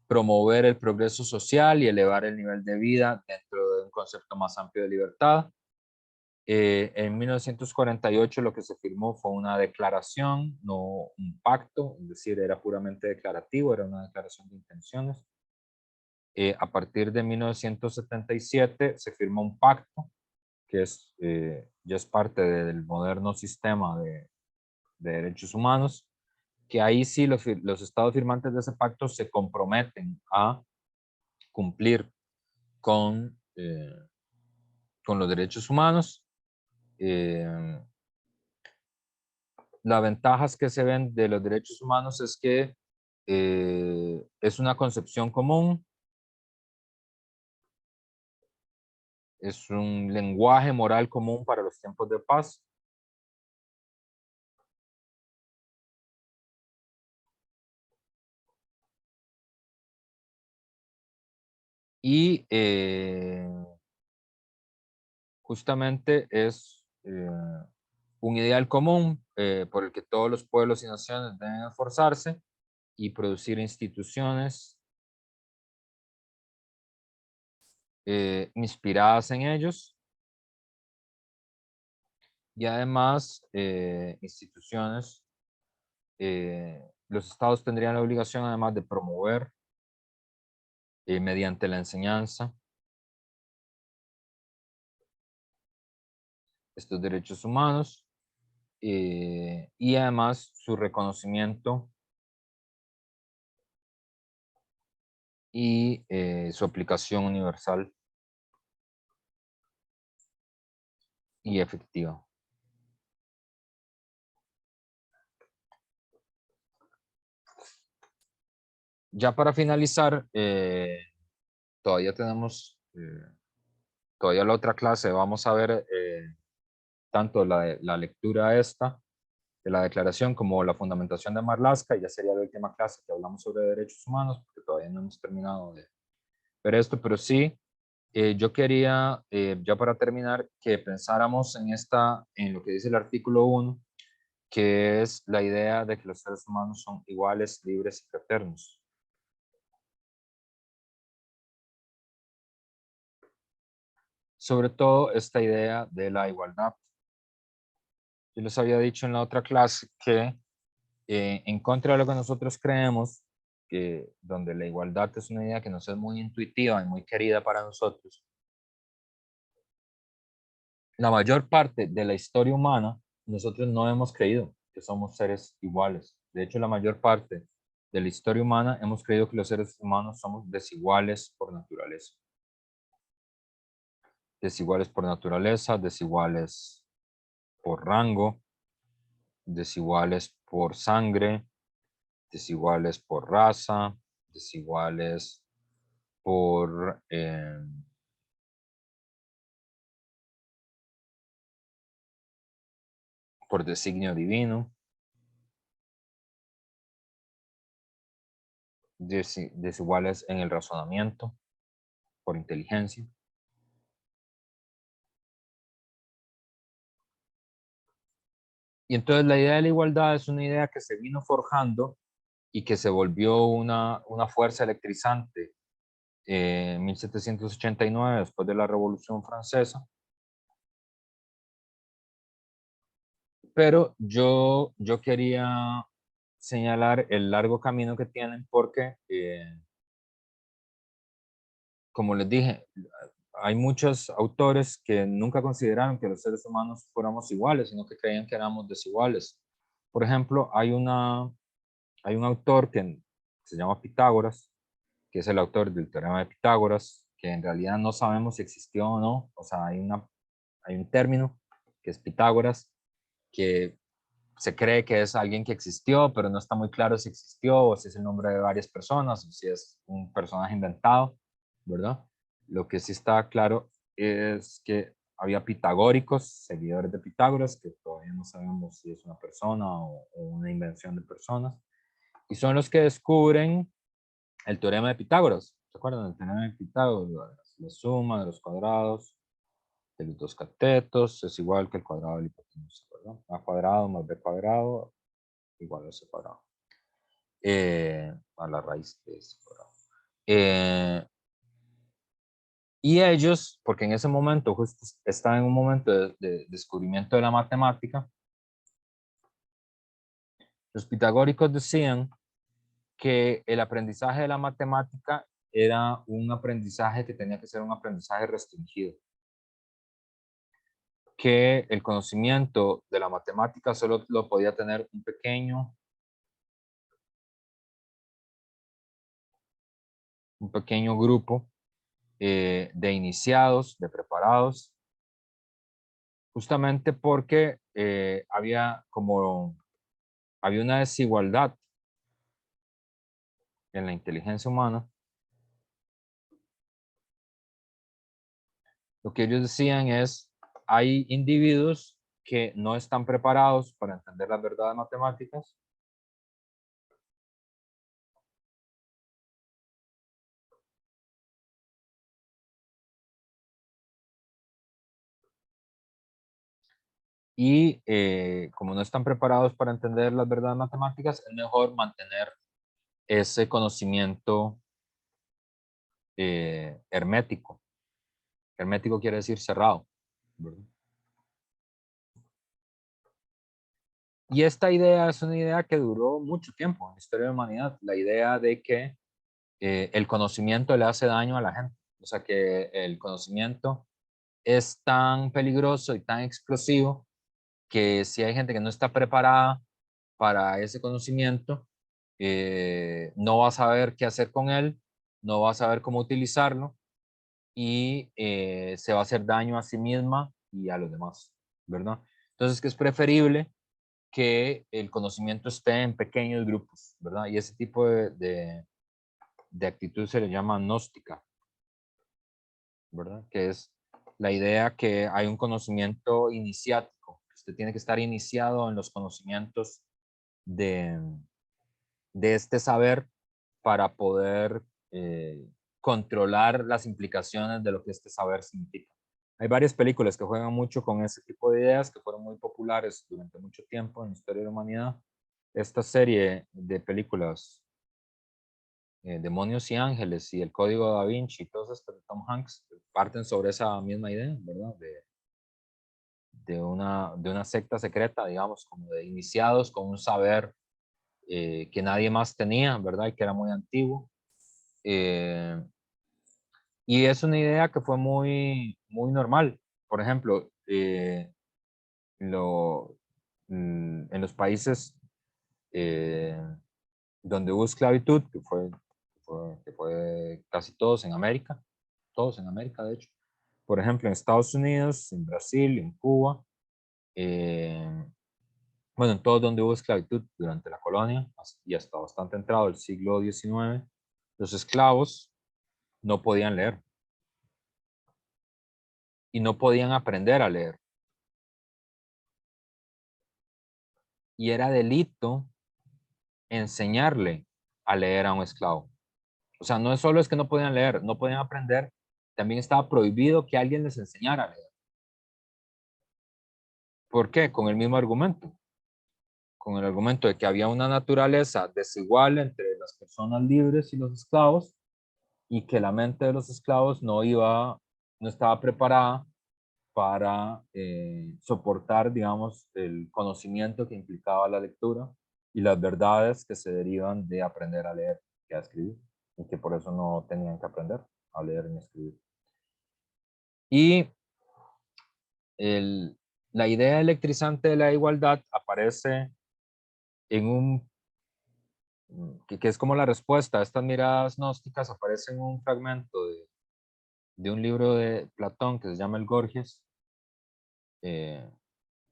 Promover el progreso social y elevar el nivel de vida dentro de un concepto más amplio de libertad. En 1948 lo que se firmó fue una declaración, no un pacto, es decir, era puramente declarativo, era una declaración de intenciones. A partir de 1977 se firmó un pacto que ya es parte del moderno sistema de derechos humanos, que ahí sí los estados firmantes de ese pacto se comprometen a cumplir con los derechos humanos. Las ventajas que se ven de los derechos humanos es que es una concepción común, es un lenguaje moral común para los tiempos de paz. Y justamente es un ideal común por el que todos los pueblos y naciones deben esforzarse y producir instituciones inspiradas en ellos. Y además, instituciones, los estados tendrían la obligación además de promover mediante la enseñanza estos derechos humanos y además su reconocimiento y su aplicación universal y efectiva. Ya para finalizar, todavía tenemos, todavía la otra clase, vamos a ver tanto la lectura esta de la declaración como la fundamentación de Marlaska, y ya sería la última clase que hablamos sobre derechos humanos, porque todavía no hemos terminado de ver esto, pero sí, yo quería, ya para terminar, que pensáramos en lo que dice el artículo 1, que es la idea de que los seres humanos son iguales, libres y fraternos. Sobre todo esta idea de la igualdad. Yo les había dicho en la otra clase que en contra de lo que nosotros creemos, que donde la igualdad es una idea que nos es muy intuitiva y muy querida para nosotros, la mayor parte de la historia humana, nosotros no hemos creído que somos seres iguales. De hecho, la mayor parte de la historia humana hemos creído que los seres humanos somos desiguales por naturaleza. Desiguales por naturaleza, desiguales por rango, desiguales por sangre, desiguales por raza, desiguales por designio divino, desiguales en el razonamiento, por inteligencia. Y entonces la idea de la igualdad es una idea que se vino forjando y que se volvió una fuerza electrizante en 1789, después de la Revolución Francesa. Pero yo quería señalar el largo camino que tienen porque, como les dije, hay muchos autores que nunca consideraron que los seres humanos fuéramos iguales, sino que creían que éramos desiguales. Por ejemplo, hay un autor que se llama Pitágoras, que es el autor del teorema de Pitágoras, que en realidad no sabemos si existió o no. O sea, hay un término que es Pitágoras, que se cree que es alguien que existió, pero no está muy claro si existió o si es el nombre de varias personas o si es un personaje inventado, ¿verdad? Lo que sí está claro es que había pitagóricos, seguidores de Pitágoras, que todavía no sabemos si es una persona o una invención de personas, y son los que descubren el teorema de Pitágoras. ¿Se acuerdan del teorema de Pitágoras? La suma de los cuadrados de los dos catetos es igual que el cuadrado de la hipotenusa, ¿verdad? A cuadrado más b cuadrado igual a c cuadrado. A la raíz de ese cuadrado. Y ellos, porque en ese momento justo estaban en un momento de descubrimiento de la matemática, los pitagóricos decían que el aprendizaje de la matemática era un aprendizaje que tenía que ser un aprendizaje restringido. Que el conocimiento de la matemática solo lo podía tener un pequeño grupo de iniciados, de preparados, justamente porque había una desigualdad en la inteligencia humana. Lo que ellos decían es, hay individuos que no están preparados para entender las verdades matemáticas, y como no están preparados para entender las verdades matemáticas, es mejor mantener ese conocimiento hermético. Hermético quiere decir cerrado, ¿verdad? Y esta idea es una idea que duró mucho tiempo en la historia de la humanidad, la idea de que el conocimiento le hace daño a la gente. O sea, que el conocimiento es tan peligroso y tan explosivo que si hay gente que no está preparada para ese conocimiento, no va a saber qué hacer con él, no va a saber cómo utilizarlo y se va a hacer daño a sí misma y a los demás, ¿verdad? Entonces, que es preferible que el conocimiento esté en pequeños grupos, ¿verdad? Y ese tipo de actitud se le llama gnóstica, ¿verdad? Que es la idea que hay un conocimiento iniciático. Usted tiene que estar iniciado en los conocimientos de este saber para poder controlar las implicaciones de lo que este saber significa. Hay varias películas que juegan mucho con ese tipo de ideas que fueron muy populares durante mucho tiempo en la historia de la humanidad. Esta serie de películas, Demonios y Ángeles y El Código Da Vinci, todas estas de Tom Hanks, parten sobre esa misma idea, ¿verdad? De una secta secreta, digamos, como de iniciados con un saber que nadie más tenía, ¿verdad? Y que era muy antiguo. Y es una idea que fue muy, muy normal. Por ejemplo, en los países donde hubo esclavitud, que fue casi todos en América, de hecho. Por ejemplo, en Estados Unidos, en Brasil, en Cuba, bueno, en todo donde hubo esclavitud durante la colonia y hasta bastante entrado el siglo XIX, los esclavos no podían leer y no podían aprender a leer. Y era delito enseñarle a leer a un esclavo. O sea, no es solo es que no podían leer, no podían aprender, también estaba prohibido que alguien les enseñara a leer. ¿Por qué? Con el mismo argumento. Con el argumento de que había una naturaleza desigual entre las personas libres y los esclavos y que la mente de los esclavos no estaba preparada para soportar, digamos, el conocimiento que implicaba la lectura y las verdades que se derivan de aprender a leer y a escribir, y que por eso no tenían que aprender a leer ni a escribir. Y la idea electrizante de la igualdad aparece en que es como la respuesta a estas miradas gnósticas, aparece en un fragmento de un libro de Platón que se llama el Gorgias, que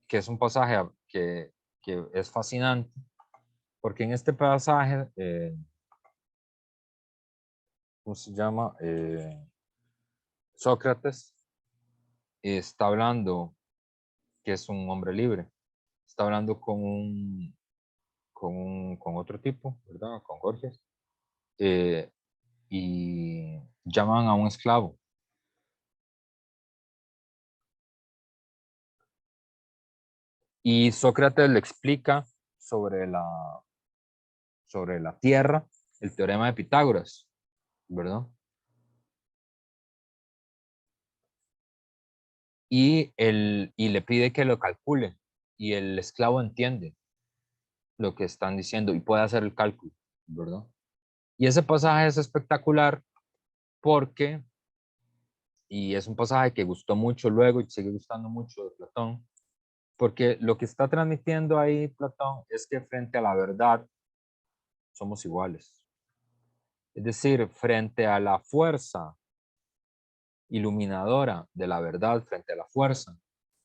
es un pasaje que es fascinante, porque en este pasaje, ¿cómo se llama? Sócrates está hablando, que es un hombre libre, está hablando con otro tipo, ¿verdad? Con Gorgias, y llaman a un esclavo. Y Sócrates le explica sobre la Tierra, el teorema de Pitágoras, ¿verdad? Y le pide que lo calcule, y el esclavo entiende lo que están diciendo y puede hacer el cálculo, ¿verdad? Y ese pasaje es espectacular porque, y es un pasaje que gustó mucho luego y sigue gustando mucho de Platón, porque lo que está transmitiendo ahí Platón es que frente a la verdad somos iguales. Es decir, frente a la fuerza iluminadora de la verdad, frente a la fuerza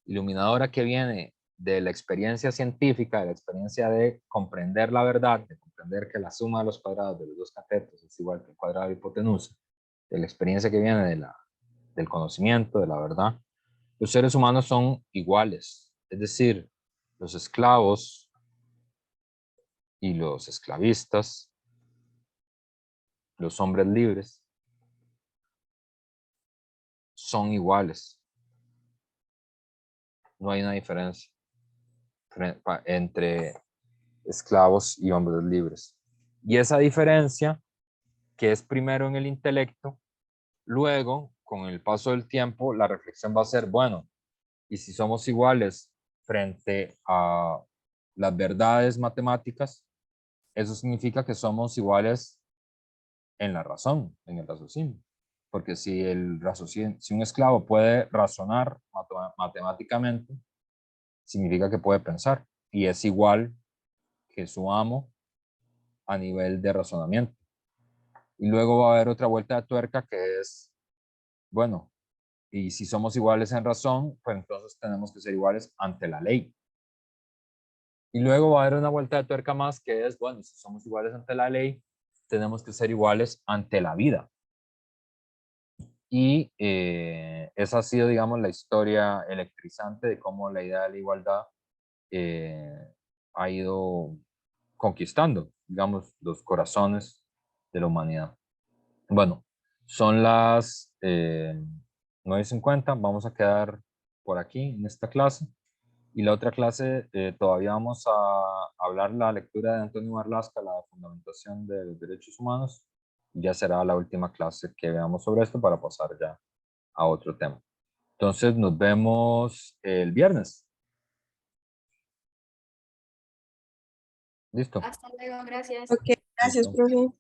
iluminadora que viene de la experiencia científica, de la experiencia de comprender la verdad, de comprender que la suma de los cuadrados de los dos catetos es igual que el cuadrado de la hipotenusa, de la experiencia que viene del conocimiento, de la verdad, los seres humanos son iguales. Es decir, los esclavos y los esclavistas, los hombres libres, son iguales. No hay una diferencia entre esclavos y hombres libres. Y esa diferencia, que es primero en el intelecto, luego, con el paso del tiempo, la reflexión va a ser, bueno, y si somos iguales frente a las verdades matemáticas, eso significa que somos iguales en la razón, en el raciocinio. Porque si un esclavo puede razonar matemáticamente, significa que puede pensar y es igual que su amo a nivel de razonamiento. Y luego va a haber otra vuelta de tuerca que es, bueno, y si somos iguales en razón, pues entonces tenemos que ser iguales ante la ley. Y luego va a haber una vuelta de tuerca más que es, bueno, si somos iguales ante la ley, tenemos que ser iguales ante la vida. Y esa ha sido, digamos, la historia electrizante de cómo la idea de la igualdad ha ido conquistando, digamos, los corazones de la humanidad. Bueno, son las 9:50, vamos a quedar por aquí en esta clase. Y la otra clase todavía vamos a hablar la lectura de Antonio Marlaska, la fundamentación de los derechos humanos. Y ya será la última clase que veamos sobre esto para pasar ya a otro tema. Entonces nos vemos el viernes. ¿Listo? Hasta luego, gracias. Ok, gracias, Listo. profe.